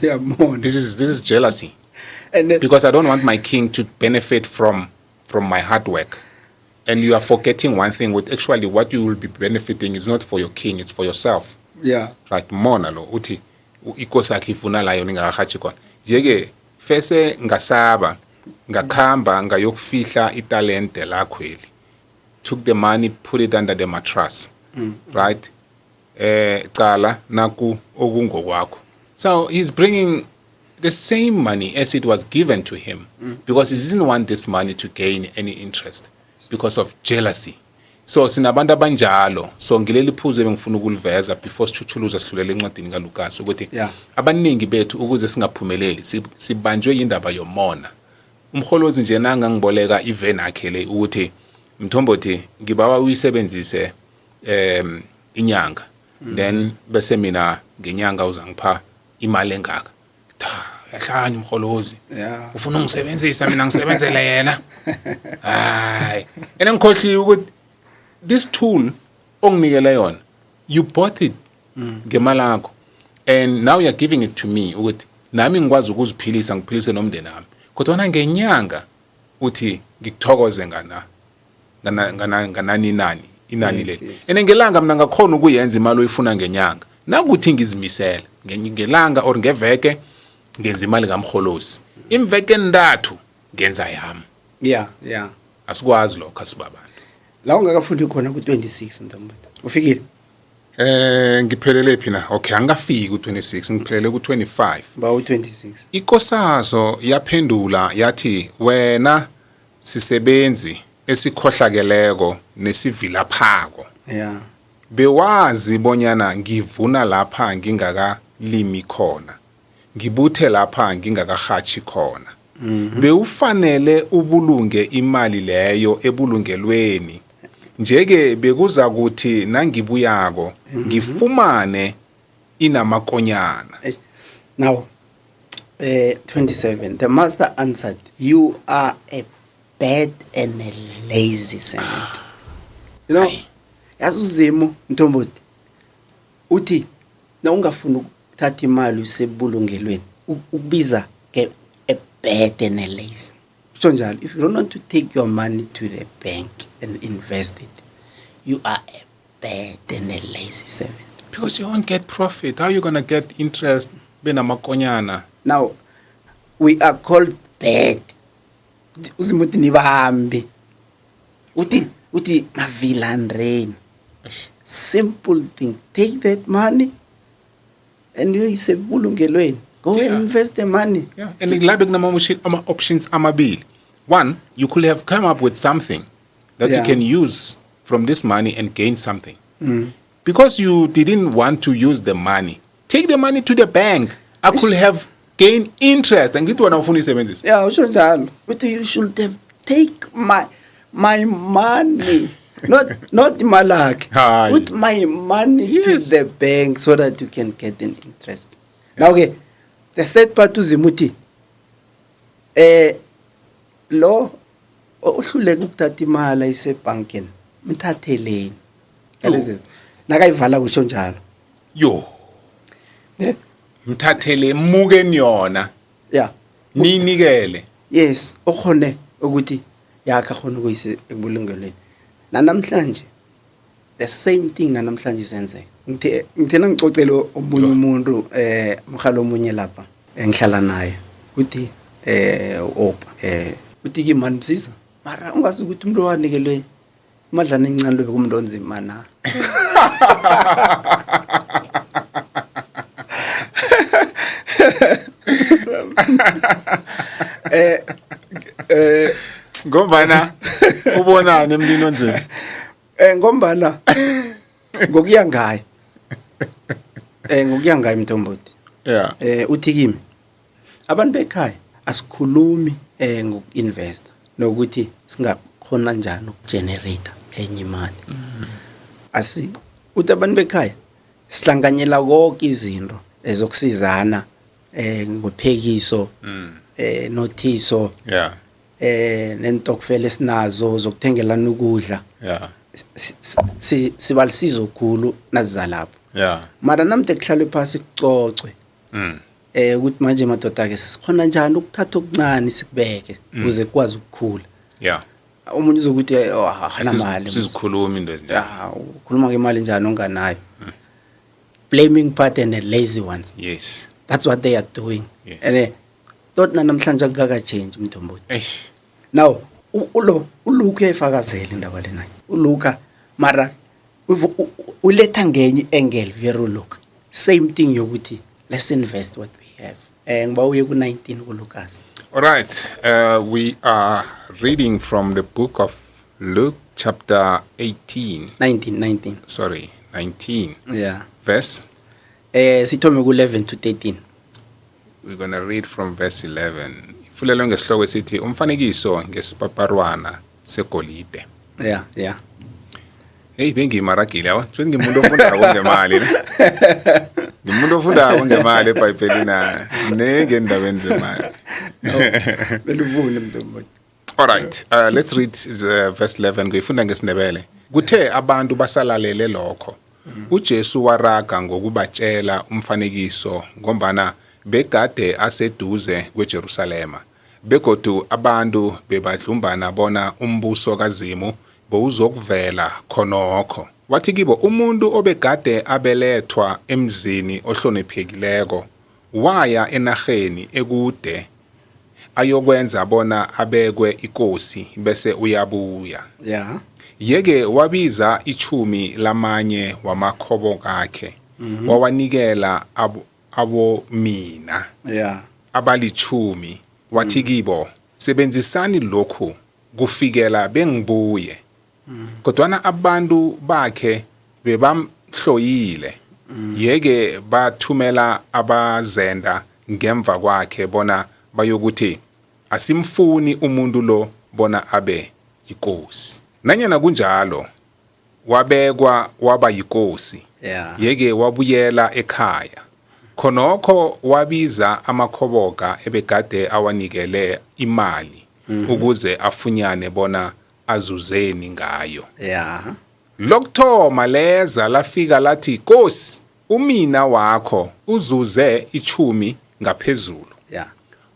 Yeah, more. This is jealousy. And Because I don't want my king to benefit from my hard work. And you are forgetting one thing, with actually what you will be benefiting is not for your king, it's for yourself. yeah. Right, mona lo uthi ikosi yakhe ifuna la yona ingakahathi khona. Yeke fese ngasaba ngakhamba ngayokufihla italente lakhweli. Took the money, put it under the mattress. Right? Cala naku okungokwakho. So he's bringing the same money as it was given to him because he didn't want this money to gain any interest because of jealousy. So sinabantu abanjalo, so ngileli phuze bengifuna ukuliveza before sichuchuluza sihlulele encwadini kaLukas ukuthi abaningi bethu ukuze singaphumeleli sibanjwe indaba yomona. Umkholozi nje nanga ngiboleka even yakhe le ukuthi Mthombothi ngibawa uyisebenzise inyanga then bese mina ngenyanga uzangipha imali engaka. Yahlanya umkholozi. Ufuna ungisebenzisa mina ngisebenzele yena. Hayi. Ngikhohliwe ukuthi this tool onginikele yona you bought it ngemali yakho and now you're giving it to me ukuthi nami ngikwazi ukuziphilisa ngiphilise nomndeni nami. Kodwa ngenyanga uthi ngikuthokoze nganani inani le. Ngelanga mina ngakhona ukuyenza imali oyifuna ngenyanga. Nakuthi ngizimisela ngelanga or ngeveke ngenza imali kamkholosi. Imveke endathu ngenza yami. Yeah. Asikwazi lokho asibabantu. La ungakafundi khona ku26 Ntombothi. Ufikile? Ngiphelele phi na? Okay, angafiki ku26, ngiphelele ku25. Ba u26. Ikosazo yaphendula yathi wena sisebenzi esikhohlakeleko nesivilaphako. Yeah. Bewazi bonyana ngivuna lapha ngingakalimi khona. Ngibuthe lapha ngingakahathi khona. Bewufanele ubulunge imali leyo ebulungelweni. Njeke bekuza kuthi nangibuyako ngifumane inamakonyana. Now 27 the master answered, you are a bad and a lazy servant. You know, yazuzimo Mthombothi uthi na ungafuna ukuthatha imali usebulungelweni ukubiza ke a bad and a lazy. So njalo, if you don't want to take your money to the bank and invest it, you are a bad and a lazy servant. Because you won't get profit. How are you going to get interest benamakonyana? Now, we are called bad. Uzimuthi nibambi. Uti mavilan rain. Simple thing. Take that money and you say bulungelweni. Go and invest the money. Yeah. And the options amabili. One, you could have come up with something that you can use from this money and gain something. Because you didn't want to use the money, take the money to the bank. I could have gain interest ngithi wena ufuna isebenzisa Yeah, usho njalo. Uthi you should have take my money. Not malaki. Hayi. Put my money Yes. to the bank so that you can get an interest. Now okay, the sad part uzimuthi lo ohluleka ukuthatha imali ayisebhankeni mthatheleni. Yo. Nakayivala kusho njalo. yo Yeah. mthathele mukeni yona Yeah. ninikele Yes, okhone ukuthi yakhe khona ukuyise ekubulungelweni. Namhlanje the same thing namhlanje senzeka. Ngithena ngicocela omunye umuntu mkhalo omunye lapha engihlala naye. Uthi opa uthi ke man msisa mara ungazi ukuthi umuntu owanikelwe imadlana encane lobe kumuntu onzima na. ngombana ubonani emlini onzima Ngombana ngokuya ngaye ngokuya ngaye Mthombothi yeah uthi kimi abantu bekhaya asikhulumi ngokuinvest nokuthi singakhona njani ukugenerate enye imali uthi abantu bekhaya sihlanganyela konke izinto ezokusizana ngophekiso nothiso yeah nentokufela esinazo zokuthengelana ukudla yeah sibalisizo kukhulu naziza lapho yeah mara namde kuhlalwe phasi kucocwe ukuthi manje madoda ke sikhona njani ukuthatha okuncane sikubeke ukuze kwazi ukukhula yeah umuntu uzokuthi hana mali sizikhuluma into ezinjalo ukhuluma ngemali njani onganayo blaming part and the lazy ones yes that's what they are doing Yes. and tot namhlanje akaka change Mthombothi eish now uLuka uyayifakazela indaba lena uLuka mara uletha ngenye angle very look same thing yokuthi let's invest what we have ngiba uye ku19 kuLukas. all right we are reading from the book of Luke chapter 19 sorry 19 yeah verse sithome ku11 to 13 we're going to read from verse 11 ifulelwe ngesihloko esithi umfanekiso ngesipaparwana segolide yeah hey bengimaragile yawa nje ngimuntu ofundako ngemali ne ngimuntu ofundako ngemali eBhayibhelini nengendabeni zemali beluvule Mthombothi. all right let's read verse 11 ngifunda ngesindebele kuthe abantu basalalele lokho uJesu waraga ngokubatshela umfanekiso ngombana begade aseduze kweJerusalema begodu abantu bebadlumbana bona umbuso kaZimu bowuzokuvela khonokho wathi kibo umuntu obegade abelethwa emzini ohloniphekileko waya enarheni ekude ayokwenza bona abekwe inkosi bese uyabuya Yeah. yeke wabiza ichumi lamanye wamakhobo akhe wawanikela abo mina Yeah. abalichumi wathi kibo sebenzisani lokhu kufikela bengibuye kodwana abantu bakhe bebamhloyile yeke bathumela abazenda ngemva kwakhe bona bayokuthi asimfuni umuntu lo bona abe yinkosi nanyana kunjalo wabekwa waba yinkosi Yeah. yeke wabuyela ekhaya khonokho wabiza amakhoboka ebegade awanikele imali ukuze afunyane bona azuzeni ngayo Yeah. lokthoma leza lafika lathi Nkosi umina wakho uzuze ichumi ngaphezulu Yeah.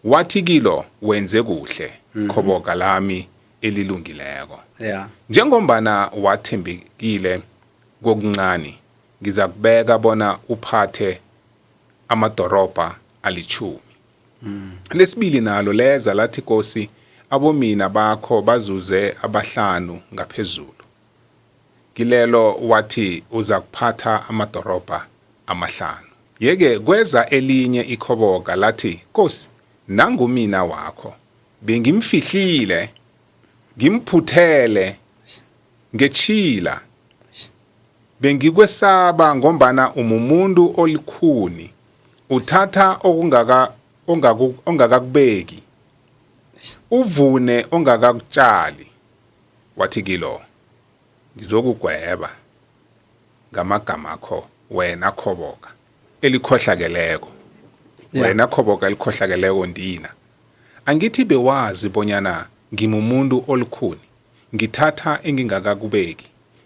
wathi kilo wenze kuhle khoboka lami elilungileko Yeah. njengombana wathembekile kokuncane ngizakubeka bona uphathe amadoroba alichumi lesibili nalo leza lathi Nkosi abomina bakho bazuze abahlanu ngaphezulu kilelo wathi uza kuphatha amadoroba amahlanu yeke kweza elinye ikhoboka lathi Nkosi nangumina wakho bengimfihlile ngimphuthele ngechila bengikwesaba ngombana umumuntu olikhuni uthatha ongakakubeki uvune ongakakutshali wathi kilo ngizokugweba ngamagama akho wena khoboka elikhohlakeleko wena khoboka elikhohlakeleko ndina angithi bewazi bonyana ngimumuntu olukhuni ngithatha engingakakubeki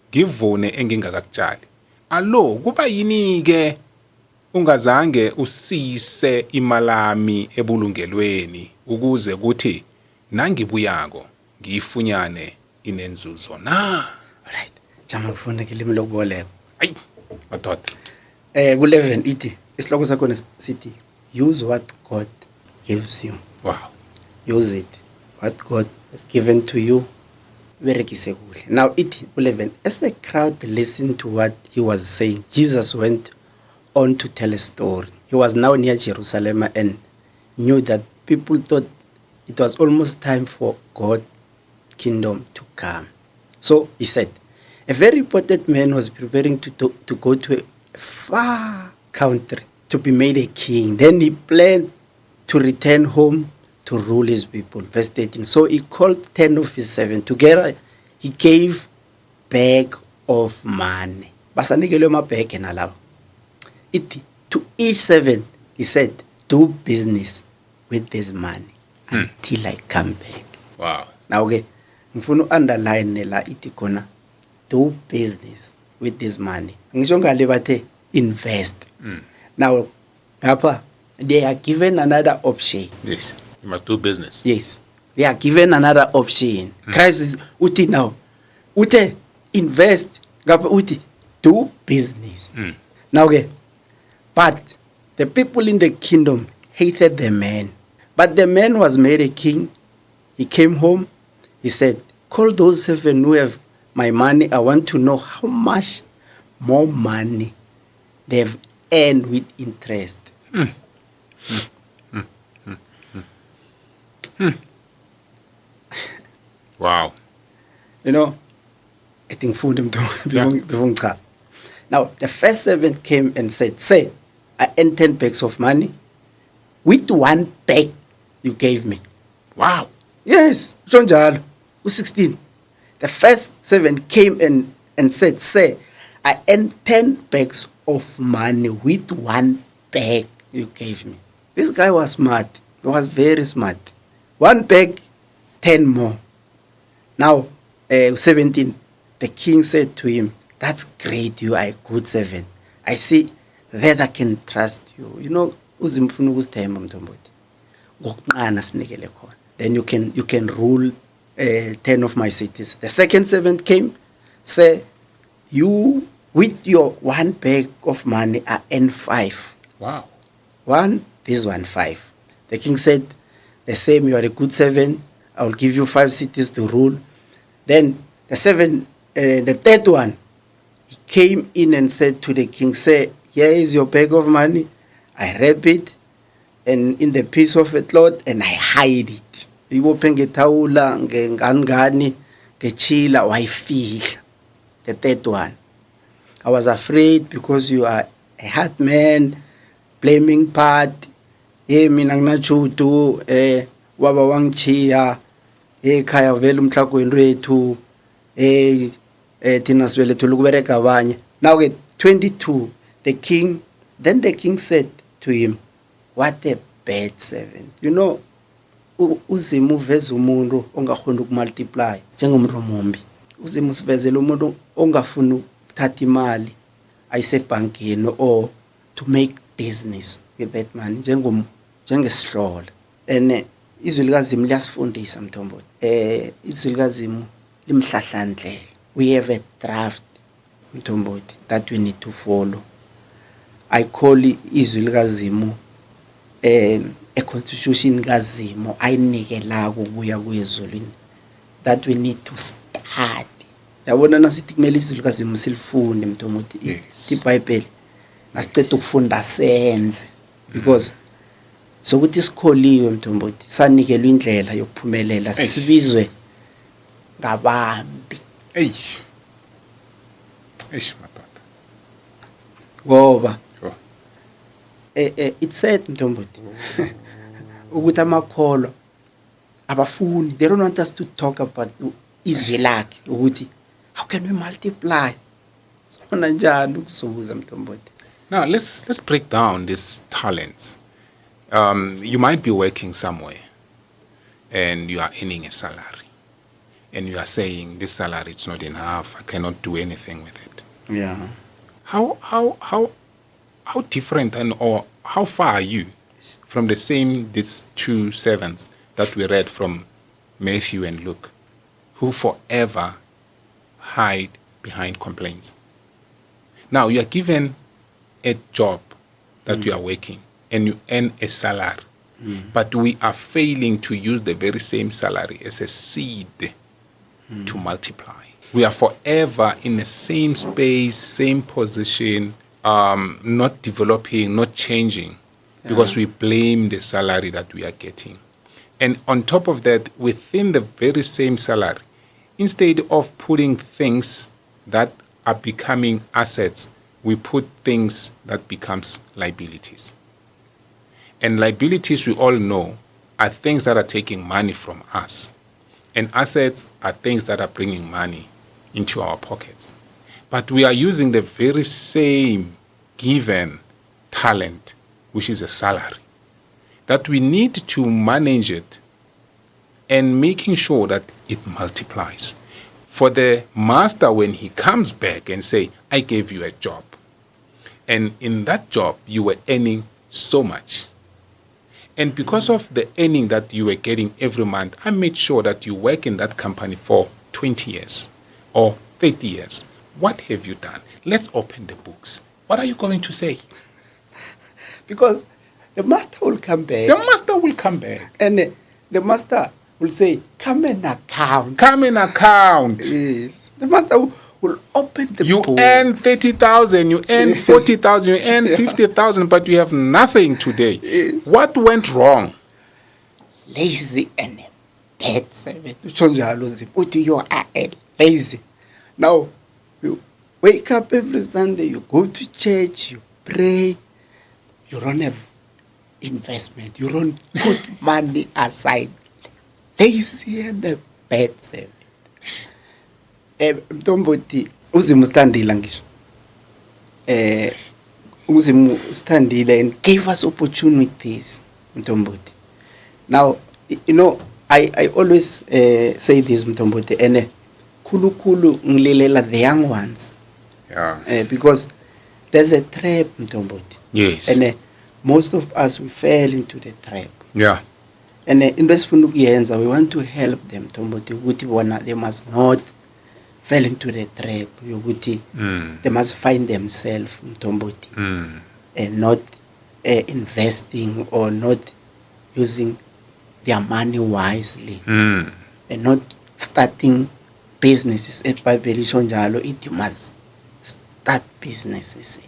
ngivune engingakakutshali alo kuba yini ke ungazange usise imalami ebulungelweni ukuze kuthi nangibuyako ngiyifunyane inenzuzo na right jama kufunda kelimi lokuboleka ayi madoda ku11 ithi isihloko sakho sithi use what God gives you. wow Use it what God has given to you berekise kuhle. Now ithi ku11 as the crowd listened to what he was saying, Jesus went on to tell a story. He was now near Jerusalem and knew that people thought it was almost time for God's kingdom to come. So he said, a very important man was preparing to go to a far country to be made a king. Then he planned to return home to rule his people. Verse 13. So he called 10 of his servants together. He gave bag of money. Basanikele mabheke nalabo. To each servant, he said, do business with this money until I come back. wow Now, okay, ngifuna underline la ithi khona do business with this money. Ngisho ngale bathe invest. Now, ngapha they are given another option. yes you must do business Yes, they are given another option. Christ is uthi now, uthe invest, ngapha uthi do business. Now, okay, but the people in the kingdom hated the man. But the man was made a king. He came home. He said, call those 7 who have my money. I want to know how much more money they've earned with interest. wow You know, I think food him before. Now, the first servant came and said, say, I earned 10 bags of money with 1 bag you gave me. wow Yes, John Jalo, 16. The first servant came and said, say, I earned 10 bags of money with 1 bag you gave me. This guy was smart. He was very smart. 1 bag, 10 more. Now, 17, the king said to him, that's great, you are a good servant. I see that I can trust you. You know, uzimfuna ukuzithemba mntomboti. Ngokuqana sinikele khona. Then you can rule 10 of my cities. The second servant came, say, you with your 1 bag of money I earn 5. wow 1, this one 5. The king said, the same, you are a good servant. I will give you 5 cities to rule. Then the third one, he came in and said to the king, say, here is your bag of money. I wrap it and in the piece of a cloth and I hide it. Ibophe ngethawula ngengani ngechila wayifihla. The third one, I was afraid because you are a hard man, blaming part. Mina nginachutu waba wangichiya ekhaya vele umhlakweni wethu thina sibelethwe ukubereka abanye. Now ke 22, the king said to him, what a bad servant. You know, uzima uveza umuntu ongakhona ukumultiply njengomromombi. Uzima usivezela umuntu ongafuna ukuthatha imali ayisebhankini or to make business with that money njengesihlola. And izwi likaZimu liyasifundisa mthombothi. Izwi likaZimu limhlahlandlela. We have a draft mthombothi that we need to follow. I call izwi likaZimu a constitution kaZimu ayinikela ukubuya kwezulwini that we need to study. Yabona nasithi kumele izwi likaZimu silifunde mthombothi iBhayibheli nasiceda ukufunda senze because sokuthi sikholiwe mthombothi sanikelwe indlela yokuphumelela sibizwe ngabambi. eish madoda Ngoba it said mthombothi ukuthi amakholwa abafuni, they don't want us to talk about izwi lakhe ukuthi how can we multiply. Sona njani ukuzuza Mthombothi? Now let's break down these talents. You might be working somewhere and you are earning a salary and you are saying this salary is not enough, I cannot do anything with it. Yeah. How different or how far are you from these two servants that we read from Matthew and Luke, who forever hide behind complaints? Now you are given a job that you are working and you earn a salary, but we are failing to use the very same salary as a seed to multiply. We are forever in the same space, same position, not developing, not changing, because we blame the salary that we are getting. And on top of that, within the very same salary, instead of putting things that are becoming assets, we put things that becomes liabilities. And liabilities, we all know, are things that are taking money from us. And assets are things that are bringing money into our pockets. But we are using the very same given talent, which is a salary, that we need to manage it and making sure that it multiplies. For the master, when he comes back and say, I gave you a job, and in that job, you were earning so much. And because of the earning that you were getting every month, I made sure that you work in that company for 20 years or 30 years. What have you done? Let's open the books. What are you going to say? Because the master will come back. The master will come back. And the master will say, come and account. Come and account. Yes. The master will open the You books. earn 30,000, you earn 40,000, you earn 50,000, but you have nothing today. Yes. What went wrong? Lazy and a bad servant. You are lazy. Now, you wake up every Sunday, you go to church, you pray, you don't have investment, you don't put money aside. Lazy and a bad servant. Mthombothi uZimu standile ngisho. uZimu standile and gave us opportunities, Mthombothi. Now, you know, I always say this, Mthombothi, and kulu ngilelela the young ones. Yeah. Because there's a trap, Mthombothi. Yes. And most of us, we fell into the trap. Yeah. And in this we want to help them, Mthombothi. They must not fall into the trap. They must find themselves, Mthombothi, and not investing or not using their money wisely, and not starting businesses. It must start businesses.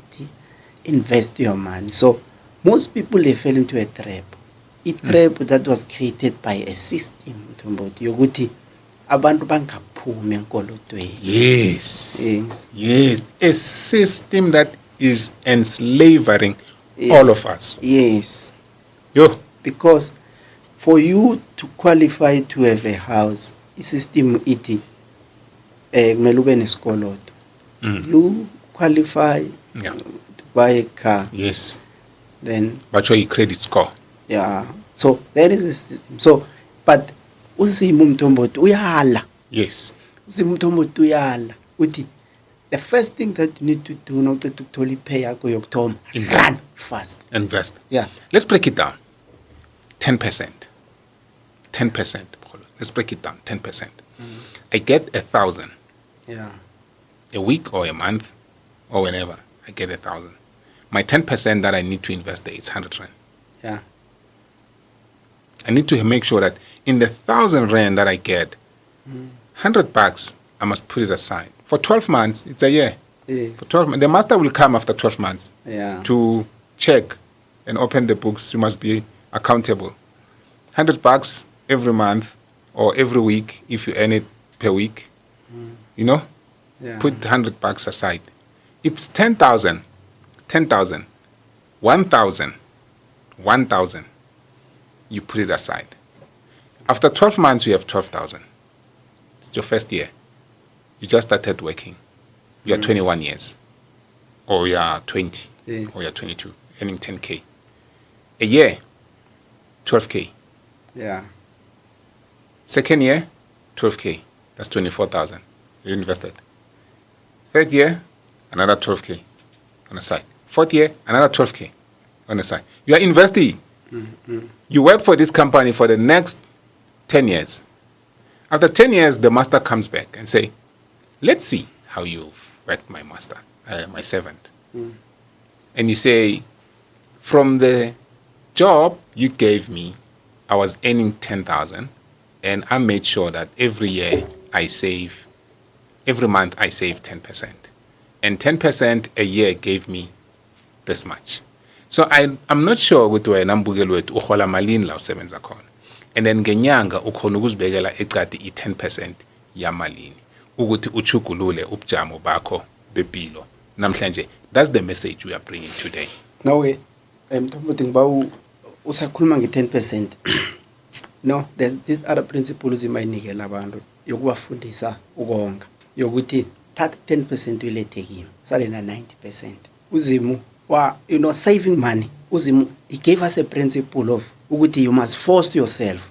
Invest your money. So most people, they fell into a trap. A trap that was created by a system, Mthombothi. Abantu bangaphumi enkolotweni. Yes. A system that is enslaving all of us. Yes. Yo. Because for you to qualify to have a house, the system iti kumele ube nesikoloto. You qualify to buy a car. Yes. Then But your credit score. yeah. So that is the system. So but uZimu Mthombothi uyala. Yes. uZimu Mthombothi uyala. Uthi the first thing that you need to do not to totally pay yakho yokuthoma, run fast. Invest. Yeah. Let's break it down. 10%. 10%. Let's break it down. 10%. I get 1,000 Yeah. a week or a month or whenever. I get 1,000. My 10% that I need to invest there is 100 rand. Yeah. I need to make sure that in the 1,000 rand that I get, 100 bucks, I must put it aside. For 12 months, it's a year. Yes. For 12 months, the master will come after 12 months Yeah. to check and open the books. You must be accountable. 100 bucks every month or every week if you earn it per week. You know? Yeah. Put 100 bucks aside. If it's 10,000, 1,000, 1,000. you put it aside. After 12 months, you have 12,000. It's your first year. You just started working. You are 21 years. Or you are 20. Yes. Or you are 22. Earning 10K. A year, 12K. Yeah. Second year, 12K. That's 24,000. You invested. Third year, another 12K on the side. Fourth year, another 12K on the side. You are investing. You work for this company for the next 10 years. After 10 years, the master comes back and say, let's see how you've worked my master, my servant. And you say, from the job you gave me, I was earning 10,000, and I made sure that every year every month I save 10%. And 10% a year gave me this much. So I'm not sure ukuthi wena mbukeli wethu uhola malini la usebenza khona. And then ngenyanga ukhona ukuzibekela ecadi i10% yamalini ukuthi uchugulule ubujamo bakho bempilo namhlanje. That's the message we are bringing today. No way. Mthombothi ngiba usakhuluma nge10%. No, there's this other principles imayinikela abantu yokubafundisa ukonga. Yokuthi thatha 10% ulethe kimi. Sale na 90%. Uzimu saving money. Uzimu, he gave us a principle of ukuthi you must force yourself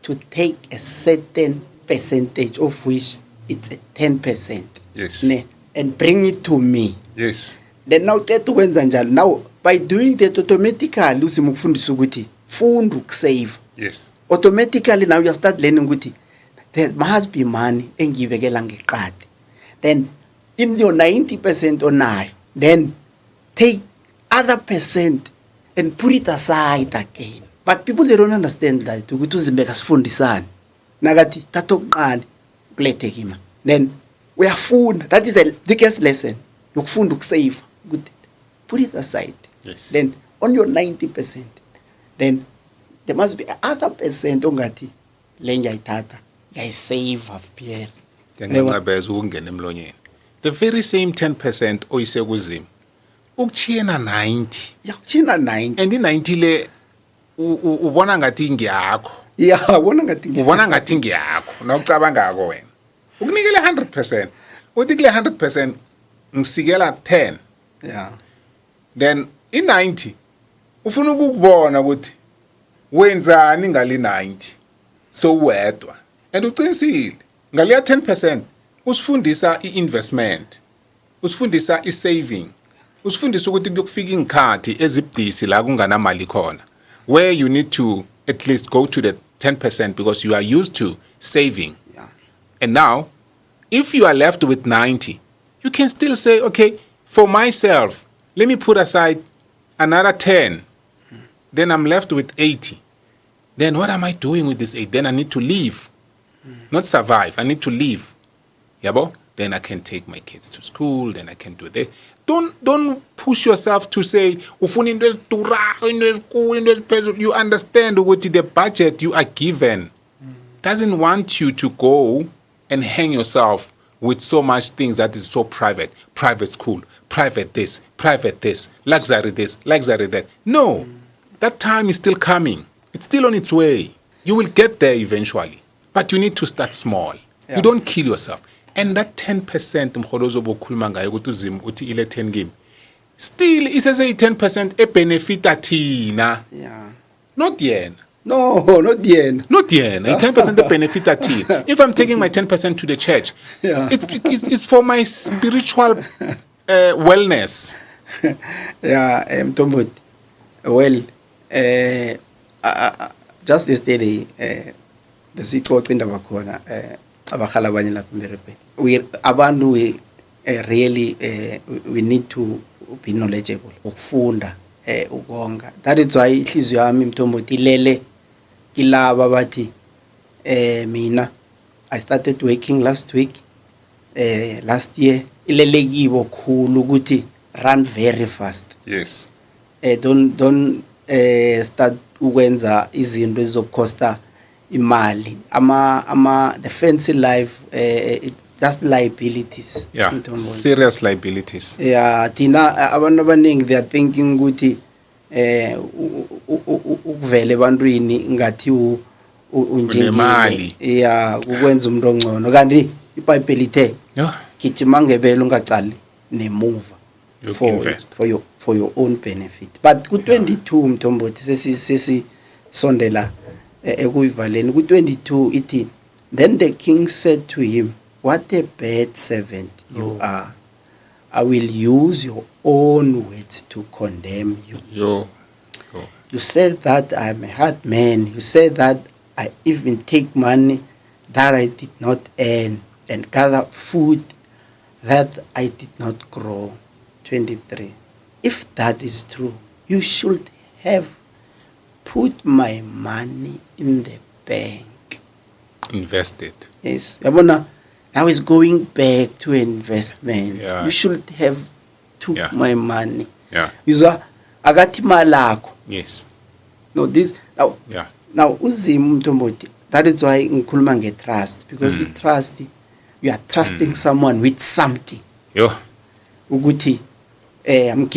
to take a certain percentage of which it's a 10%. Yes. And bring it to me. Yes. Then now now by doing that automatically uzimu kufundisa ukuthi funda ukusave. Yes. Automatically now you start learning ukuthi there must be money engiyibekela ngeqadi. Then in your 90% onayo, then take other percent and put it aside again. But people, they don't understand that ukuthi uzimbeka sifundisana nakathi thatha okuqani kulethe kima. Then uyafunda. That is the biggest lesson. Yokufunda ukusave. Good. Put it aside. Yes. Then on your 90%, then there must be other percent ongathi le ngiyayithatha ngiyayisave appear. The very same 10% oyise kuzimu ukuchiyena 90. Yeah, uchiyena 90. And i-90 le ubona ngathi ngiyakho. Yeah, ubona ngathi ngiyakho nokucabanga ngako wena. Ukunikele 100%. Uthi kule 100% ngisikela 10. Yeah. Then i-90 ufuna ukubona ukuthi wenzani ngali 90 so wedwa. And uqinisile ngaliya 10% usifundisa i-investment, usifundisa i-saving, usifundisa ukuthi kuyokufika ingikhathi ezibudisi la kunganamali khona, where you need to at least go to the 10% because you are used to saving. Yeah. And now, if you are left with 90, you can still say, okay, for myself, let me put aside another 10. Then I'm left with 80. Then what am I doing with this 8? Then I need to leave. Not survive. I need to leave. Yabo? Then I can take my kids to school. Then I can do this. Don't push yourself to say, you understand what the budget you are given doesn't want you to go and hang yourself with so much things that is so private. Private school, private this, luxury that. No, that time is still coming. It's still on its way. You will get there eventually. But you need to start small. Yeah. You don't kill yourself. And that 10% mkholozo bokhuluma ngayo ukuthi uzimu uthi ile 10 game. Still isese 10% ebenefita thina. Yeah. Not yena. No, not yena. Not yena. 10% ebenefita thina. If I'm taking my 10% to the church, yeah. it's for my spiritual wellness. Yeah, Mthombothi. Well, just yesterday, the sixoxa indaba khona abakhala abanye lapha eMerebhele. We really we need to be knowledgeable. Ukufunda ukonga. That is why ihliziyo yami Mthombothi ilele kilaba bathi mina I started working last week last year ilele kibo khulu ukuthi run very fast. Yes. Don't start ukwenza izinto ezokhosta imali the fancy life just liabilities. Yeah, serious liabilities. Yeah, thina abantu abaningi they are thinking ukuthi ukuvela ebantwini ngathi unemali. ya ukwenza umuntu ongcono kanti iBhayibheli lithe gijima ngebele ungacali nemuva for your own benefit. But ku-22 Mthombothi sesisondela ekuyivaleni ku-22 ithi, then the king said to him, what a bad servant you are. I will use your own words to condemn you. You said that I am a hard man. You said that I even take money that I did not earn and gather food that I did not grow. 23. If that is true, you should have put my money in the bank. Invested. Yes. Now it's going back to investment. Yeah. You should have took my money. Yeah. Yuzwa akathi malakho. Yes. No, this now. Yeah. Now uZimu Mthombothi, that is why ngikhuluma nge-trust, because i-trust, you are trusting someone with something. Yo. Ukuthi I'm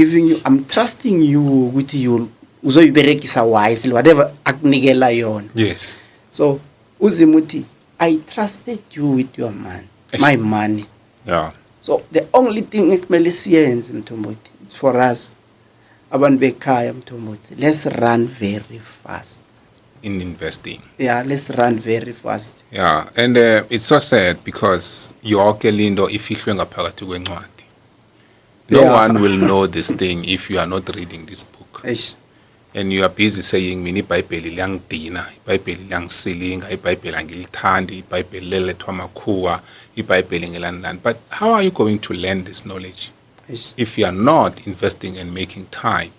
trusting you ukuthi you uzoyiberekisa wisely whatever akunikela yona. Yes. So uZimu uthi, I trusted you with your money, my money. Yeah. So the only thing ekumele siyenze Mthombothi, it's for us abantu bekhaya Mthombothi, let's run very fast in investing. Yeah, let's run very fast. Yeah, and it's so sad because yonke lindo ifihlwe ngaphakathi kwencwadi. No one will know this thing if you are not reading this book. Eish. And you are busy saying mina iBhayibheli liyangidina, iBhayibheli liyangisilinga, iBhayibheli angilithandi, iBhayibheli lelethwa makhuwa, iBhayibheli ngelandani. But how are you going to learn this knowledge if you are not investing and making time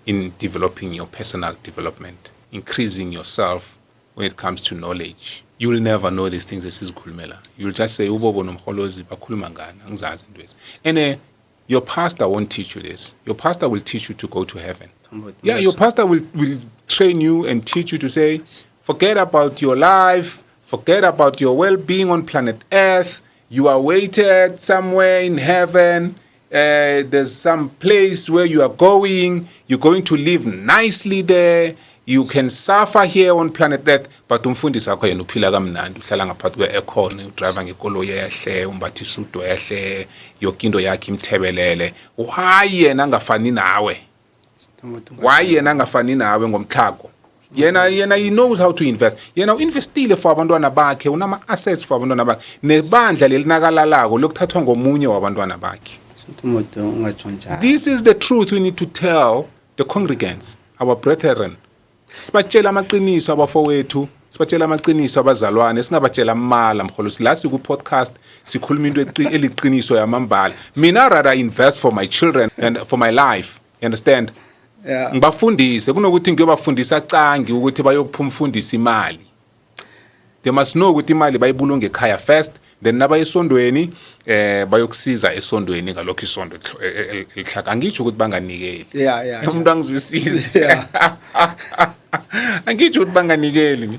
in developing your personal development, increasing yourself when it comes to knowledge? You will never know these things esizikhulumela. You will just say ubobo nomkholozi bakhuluma ngani angizazi into. And your pastor won't teach you this. Your pastor will teach you to go to heaven. Yeah, your pastor will train you and teach you to say, forget about your life, forget about your well-being on planet Earth. You are weighted somewhere in heaven. There's some place where you are going. You're going to live nicely there. You can suffer here on planet Earth, but umfundisi akho yena uphila kamnandi, uhlala ngaphakathi kwe-aircon, udrive ngekoloyi ehle, umbatha isudu ehle, yonke into yakhe imthebelele. Why yena angafani nawe? Why yena angafani nawe ngomthlago? Yena he knows how to invest. Yena uinvestile for abantwana bakhe, unama assets for abantwana bakhe. Nebandla lelinakalalako lokuthathwa ngomunye wabantwana bakhe. This is the truth we need to tell the congregants, our brethren. Sibatshela amaqiniso abafowethu, sibatshela amaqiniso abazalwane, singabatshela amala mkholosi. La siku podcast sikhuluma into eliqiniso yamambala. Mina rather invest for my children and for my life. You understand? Yeah. Ngibafundise kunokuthi ngiyobafundisa cangi ukuthi bayokuphuma umfundisi imali. They must know ukuthi imali bayibulunga ekhaya first, then naba esondweni bayokusiza esondweni ngalokho isondo elihlaka. Angitsho ukuthi banganikeli. Yeah. Umuntu angizwisise. Angitsho ukuthi banganikeli.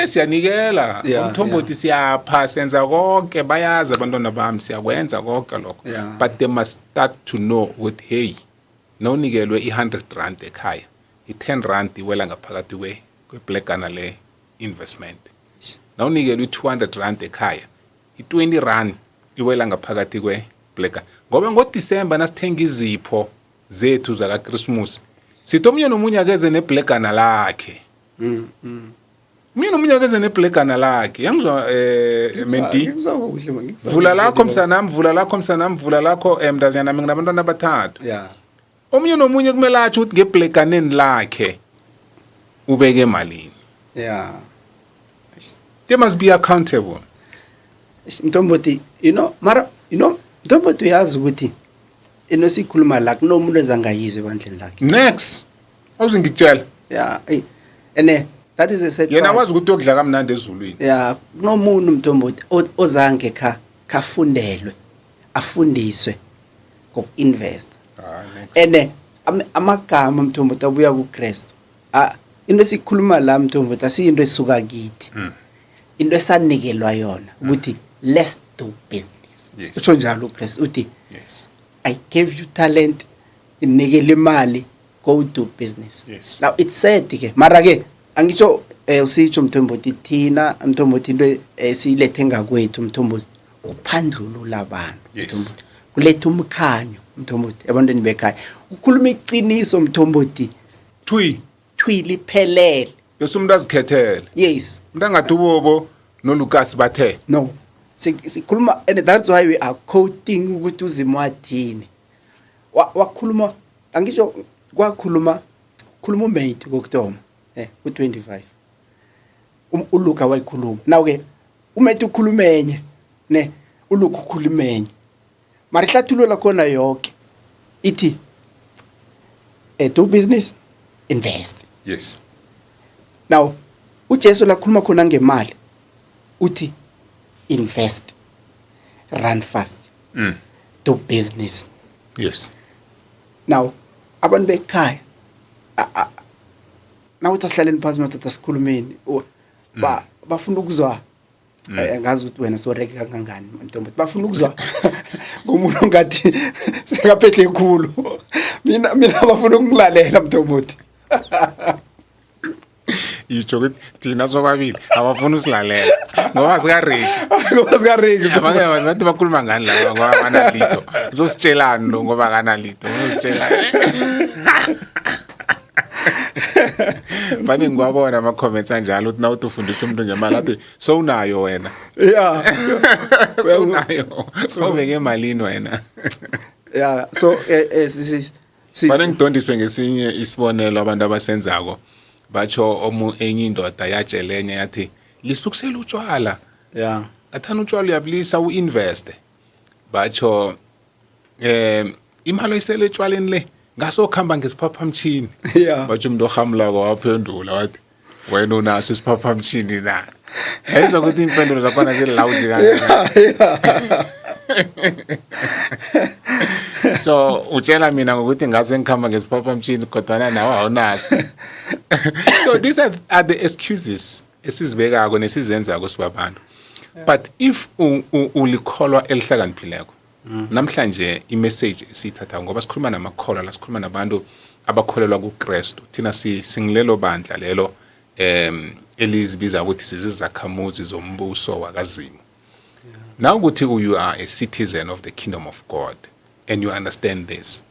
Siyanikela. Umthombothi siyapha senza konke bayazi abantwana bami siyakwenza konke lokho. But they must start to know ukuthi hey, nawunikelwe i100 ekhaya, i10 rand iwela ngaphakathi kweblekana le investment. Nawunikelwe i200 rand ekhaya, i20 rand iwela ngaphakathi kweblekana. Ngoba ngoDecember nasithenga izipho zethu zaka Christmas, sithi omunye nomunye akeze neblekana lakhe. Mina nomunye akeze neblekana lakhe. Yangizwa menti. Vula lakho msanami, vula lakho msanami, vula lakho mntazana mina nabantwana abathathu. Yeah. Omunye nomunye kumele athi ukuthi ngeblekaneni lakhe ubeke malini. Yeah. They must be accountable. Mthombothi, Mthombothi uyazi ukuthi sikhuluma la kunomuntu ezangayizwe ebandleni lakhe. Next. Awuzingitshela. Yeah. And that is a set. Yena wazi ukuthi ukudla kamnandi ezulwini. Yeah, kunomuntu Mthombothi ozange kafundelwe, afundiswe ngokuinvest. And amagama Mthombothi abuya kuKristu. Into esikhuluma la Mthombothi asiyinto esuka kithi. Into esanikelwa yona ukuthi let's do business. Yes. Usho njalo uKristu uthi yes. I gave you talent, inikele imali go do business. Yes. Now it's said ke mara ke angisho usitsho Mthombothi thina Mthombothi into silethe ngakwethu Mthombothi uphandlulula abantu. Yes. Kuletha umkhanyo Mthombothi ebantwini bekhaya. Ukhuluma iqiniso Mthombothi Thui liphelele. bese umuntu azikhethele. Yes. Umuntu angatubobo no Lucas bathe. No. Sikhuluma and that's why we are quoting ukuthi uzimo wathini. Wakhuluma angisho kwakhuluma umate kokuthoma ku25 uLuka wayikhuluma now ke umate ukhuluma enye ne uLuka ukhuluma enye mara ihlathululo khona yonke ithi do business invest. Yes. Now uJesu lakhuluma khona ngemali uthi invest, run fast, do business. Yes. Now abantu bekhaya na uthahlaleni phasi mathatha sikhulumeni bafuna ukuzwa ngazi ukuthi wena soreke kangangani Mthombothi bafuna ukuzwa ngomuntu ngathi sekaphethe ikhulu mina bafuna ukungilalela Mthombothi. Yitsho ukuthi thina sobabili abafuna usilalela ngoba sikareki abanye bathi bakhuluma ngani la ngoba banalito uzositshelana lo ngoba kanalito uzositshelana bani ngwabona ama comments anjalo uthi na uthi ufundisa umuntu ngemali athi so unayo wena Yeah. so unayo so beke emalini wena. Yeah, so bani ngidondiswe ngesinye isibonelo abantu abasenzako batsho enye indoda yatshelenye yathi lisukusela utshwala. Yeah. Athana utshwala uyabilisa uinvest. Batsho imali oyisele etshwaleni le ngaso khamba ngesiphaphamtshini. Yeah. Batsho umuntu ohamulako waphendula wathi wena unaso isiphaphamtshini na. Yayizwa ukuthi impendulo zakhona zilawuzi kangaka. So utshela mina ngokuthi ngaze ngikhamba ngesiphaphamtshini kodwa nawe awunaso. So these are the excuses esizibekako nesizenzako sibabantu. But if ulikholwa elihlakaniphileko namhlanje imessage esithatha ngoba sikhuluma namakholwa la sikhuluma nabantu abakholelwa kuKristu thina singilelo bandla lelo elizibiza ukuthi sizizakhamuzi zombuso wakaZimu. Now ukuthi you are a citizen of the kingdom of God and you understand this,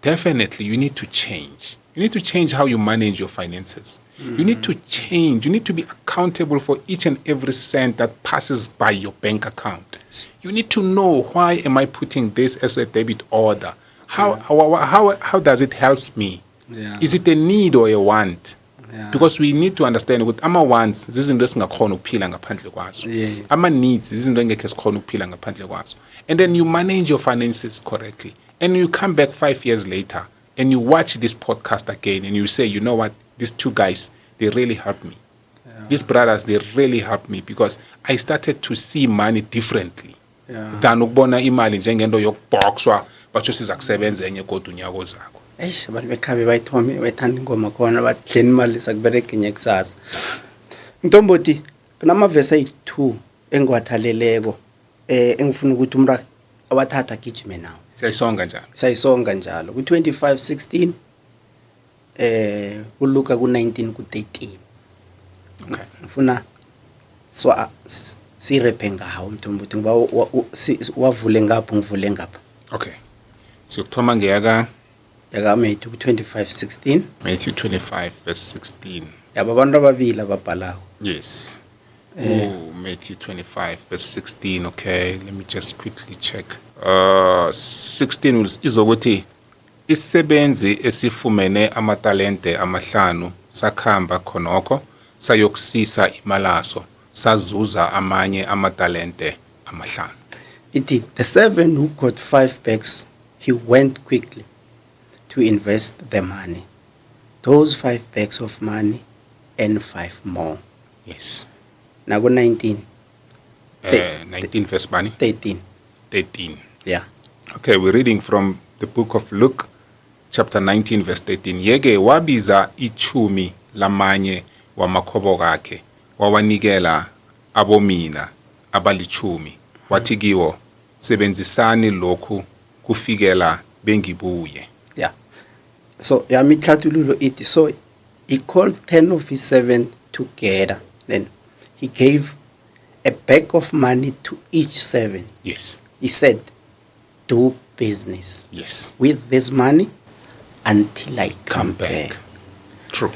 definitely you need to change. You need to change how you manage your finances. You need to change. You need to be accountable for each and every cent that passes by your bank account. You need to know, why am I putting this as a debit order? How does it help me? Yeah. Is it a need or a want? Yeah. Because we need to understand ukuthi ama wants zizinto esingakhona ukuphila ngaphandle kwazo. Yes. Ama needs zizinto engeke sikhona ukuphila ngaphandle kwazo. And then you manage your finances correctly. And you come back 5 years later and you watch this podcast again and you say, you know what, these two guys, they really helped me. Yeah. These brothers, they really helped me because I started to see money differently. Yeah. Than ukubona imali njengento yokubhoxwa batsho sizakusebenza enye kodwa unyako zakho. Abantu bekhabe bayithome bayithanda ingoma khona bahleni imali sakubereka nyekusasa. Mthombothi kunamavesi ayi2 engiwathaleleko engifuna ukuthi umuntu awathatha gijime nawo. Sayisonga njalo ku25:16 uLuka ku19 ku13. Okay. Ngifuna sirepe ngawo Mthombothi ngoba wavule ngapho ngivule ngapha. Okay. Siyokuthoma ngeyaka Matthew 25:16. Matthew 25:16. Yaba abantu ababili ababhalako. Yes. Matthew 25:16. Okay, let me just quickly check. 16 izokuthi isisebenzi esifumene amatalente amahlanu sakhamba khonoko sayokusisa imalaso sazuza amanye amatalente amahlanu. The 7 who got 5 bags, he went quickly to invest the money. Those 5 bags of money and 5 more. Yes. Now go 19. 19 verse 13. Yeah. Okay, we're reading from the book of Luke, chapter 19, verse 13. Yeke wabiza ichumi lamanye wamakhobo akhe, wawanikela abomina abalichumi. Wathi kiwo, sebenzisani lokhu kufikela bengibuye. Yeah. So yami ihlathululo ithi, so he called 10 of his servants together. Then he gave a bag of money to each servant. Yes. He said, do business Yes. with this money until I come back. True.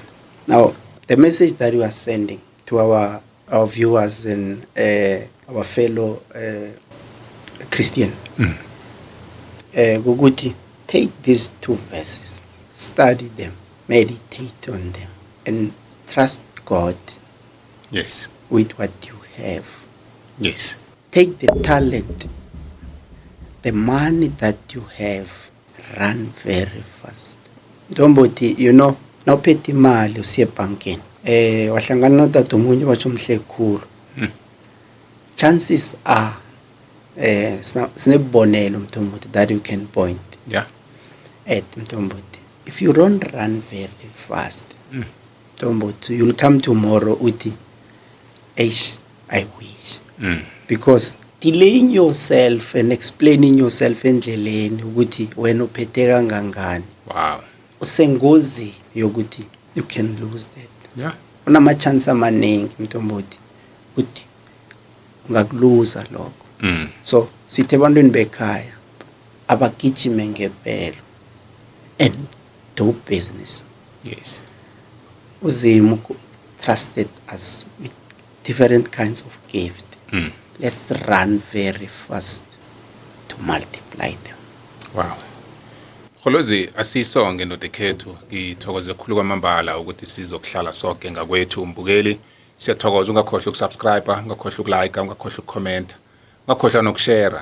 Now, the message that we are sending to our viewers and our fellow Christian, Guguti, take these 2 verses, study them, meditate on them, and trust God Yes. with what you have. Yes. Take the talent, the money that you have, run very fast. Ntomboti, nawuphethe imali usiye ebhankeni wahlangana notata omunye batsho mhle khulu, chances are sinebonelo Mtomboti that you can point at Mtomboti. If you don't run very fast, Mtomboti, you'll come tomorrow uthi I wish. Because delaying yourself and explaining yourself endleleni ukuthi wena uphethe kangangani, Wow. usengozi yokuthi you can lose that. Yeah. Unama chance amaningi Mtomboti ukuthi ungakuluza lokho. So sithe abantweni bekhaya abagijime ngempela and do business. Yes. Uzimu trusted us with different kinds of gifts. Let's run very fast to multiply them. Wow. Kholozi asisonke nodekhethu ngithokoze kakhulu kwamambala ukuthi sizokuhlala sonke ngakwethu umbukeli. Siyathokoza ungakhohlwa ukusubscribe, ungakhohlwa ukulike, ungakhohlwa ukucomment, ungakhohlwa nokushare.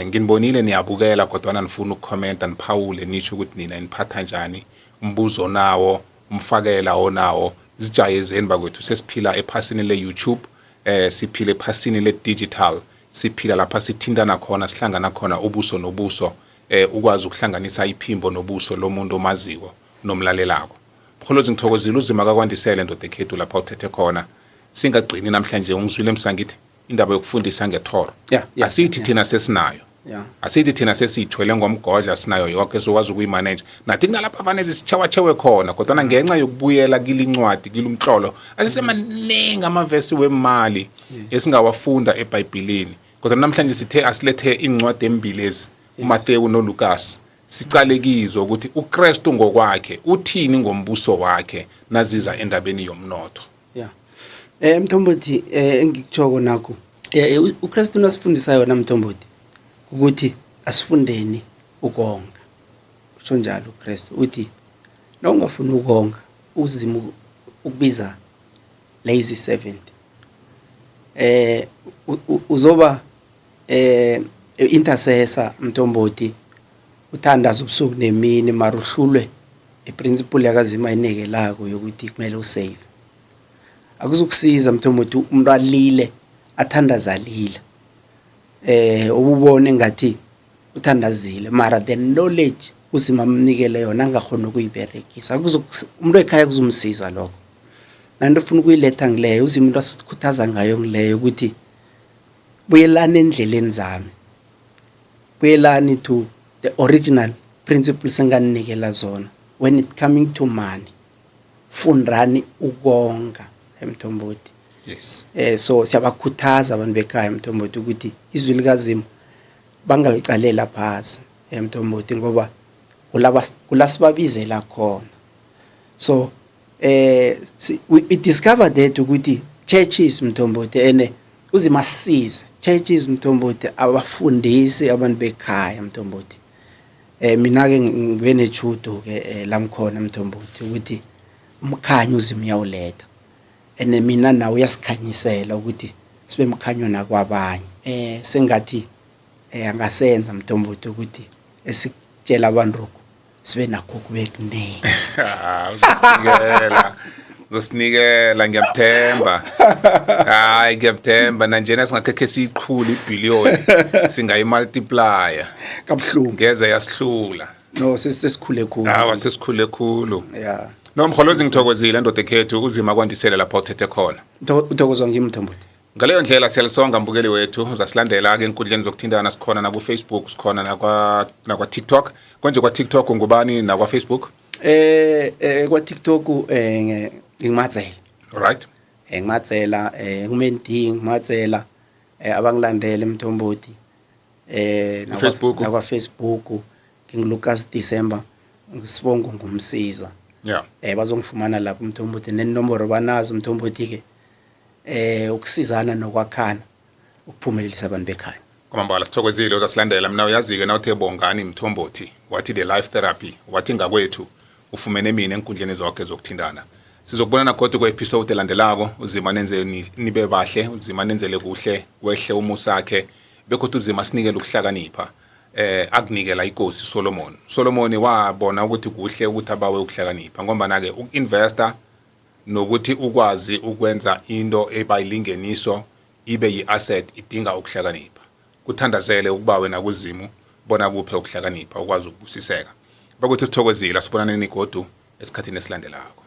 Nginibonile niyabukela kodwa nifuna ukucomment niphawule nithi ukuthi nina niphatha kanjani, umbuzo nawo, umfakela onawo, zijayezeni bakwethu sesiphila ephasini le YouTube, siphile ephasini le digital, siphila lapha sithintana khona sihlangana khona ubuso nobuso, ukwazi ukuhlanganisa iphimbo nobuso lomuntu omaziko nomlalelako. Kholozi ngithokozile uzima kakwandisele ndodekhethu lapha uthethe khona. Singagcini namhlanje ungizwile emsangithi indaba yokufundisa ngethoro. Asithi thina sesinayo. Asithi thina sesithwele ngomgodla sinayo yonke sokwazi ukuyimanage. Nathi kunalapha afanele sichawachewe khona kodwa ngenxa yokubuyela kilincwadi kilumhlolo asemaningi amavesi wemali esingawafunda eBhayibhelini. Kodwa namhlanje sithe asilethe incwadi embili uMateyu noLukas. Sicalekizo ukuthi uKristu ngokwakhe uthini ngombuso wakhe naziza endabeni yomnotho. Mtomboti, engikuchoko nakho uKristu nasifundisa yona Mtomboti ukuthi asifundeni ukonga. Kusho njalo uKristu uthi nawungafuna ukonga uzimu ukubiza lazy servant, uzoba intercessor Mtomboti, uthandaza ubusuku nemini maruhlulwe iprinciple yakazima inekelako yokuthi kumele usave. Akuzukusiza Mtomboti umuntu alile athandaza lila ububone ngathi uthandazile mara the knowledge uzima amnikele yona angakhona ukuyiberekisa. Umuntu ekhaya kuzumsiza lokho. Nanto ufuna ukuyiletha ngileyo uzima umuntu asikhuthaza ngayo ngileyo ukuthi buyelana endleleni zami, buyelani to the original principles enganinikela zona. When it coming to money, fundani ukonga Mtomboti. Yes. So siyabakhuthaza abantu bekhaya Mtomboti ukuthi izwi likaZimu bangalicalela phasi Mtomboti ngoba kulasibabizela khona. So we discovered that ukuthi churches Mtomboti ene uzima sisize churches Mtomboti abafundisi abantu bekhaya Mtomboti. Mina ke ngibe nechudo ke lamkhona Mtomboti ukuthi umkhanyo uzima uyawuletha. Ene mina nawe uyasikhanyisela ukuthi sibe mkhanyo nakwabanye. Sengathi angasenza Mtomboti ukuthi esikutshela abantu sibe nakho kubekuningi. Ngosinikela ngiyamthemba. Hayi ngiyamthemba nanjena singakhekhe siyiqhula ibillion singayimultiplier. Kabhlungu Ngeze yasihlula. No sesikhule khulu. Sesikhule khulu. Nomkholozi ngithokozile ndodekhethu uzima kwandisela lapha uthethe khona. Uthokozwa ngimi Mtomboti. Ngaleyo ndlela siyalisonga mbukeli wethu uzasilandela ke enkundleni zokuthindana sikhona na ku Facebook sikhona na kwa TikTok konje kwa TikTok ngubani na kwa Facebook? Kwa TikTok ngimatsela. Alright. Ngimatsela kuMending ngimatsela abangilandela eMthombothi nakwa Facebook nginguLucas December ngisibongo ngumsiza. Yeah. Bazongifumana lapho eMthombothi nenombolo banazo eMthombothi ke ukusizana nokwakhana ukuphumelelisa abantu bekhaya. Kwamambala sithokozile uzasilandela mina uyazi ke nawuthe Bongani Mthombothi wathi the life therapy wathi ngakwethu ufumene mina enkundleni zonke zokuthindana. Sizokubonana kodwa kweepisode elandelako uzima nenze nibe bahle uzima nenzele kuhle wehle umusa wakhe bekodwa uzima sinikele ukuhlakanipha akunikela inkosi Solomon. Solomon wabona ukuthi kuhle ukuthi abawe ukuhlakanipha ngoba nake ukinvestor nokuthi ukwazi ukwenza into ebayilingeniso ibe yiasset idinga ukuhlakanipha. Kuthandazele ukuba wena kuzimu bona kuphe ukuhlakanipha ukwazi ukubusiseka. Bakuthi sithokozile sibonane nigodu esikhathini esilandelayo.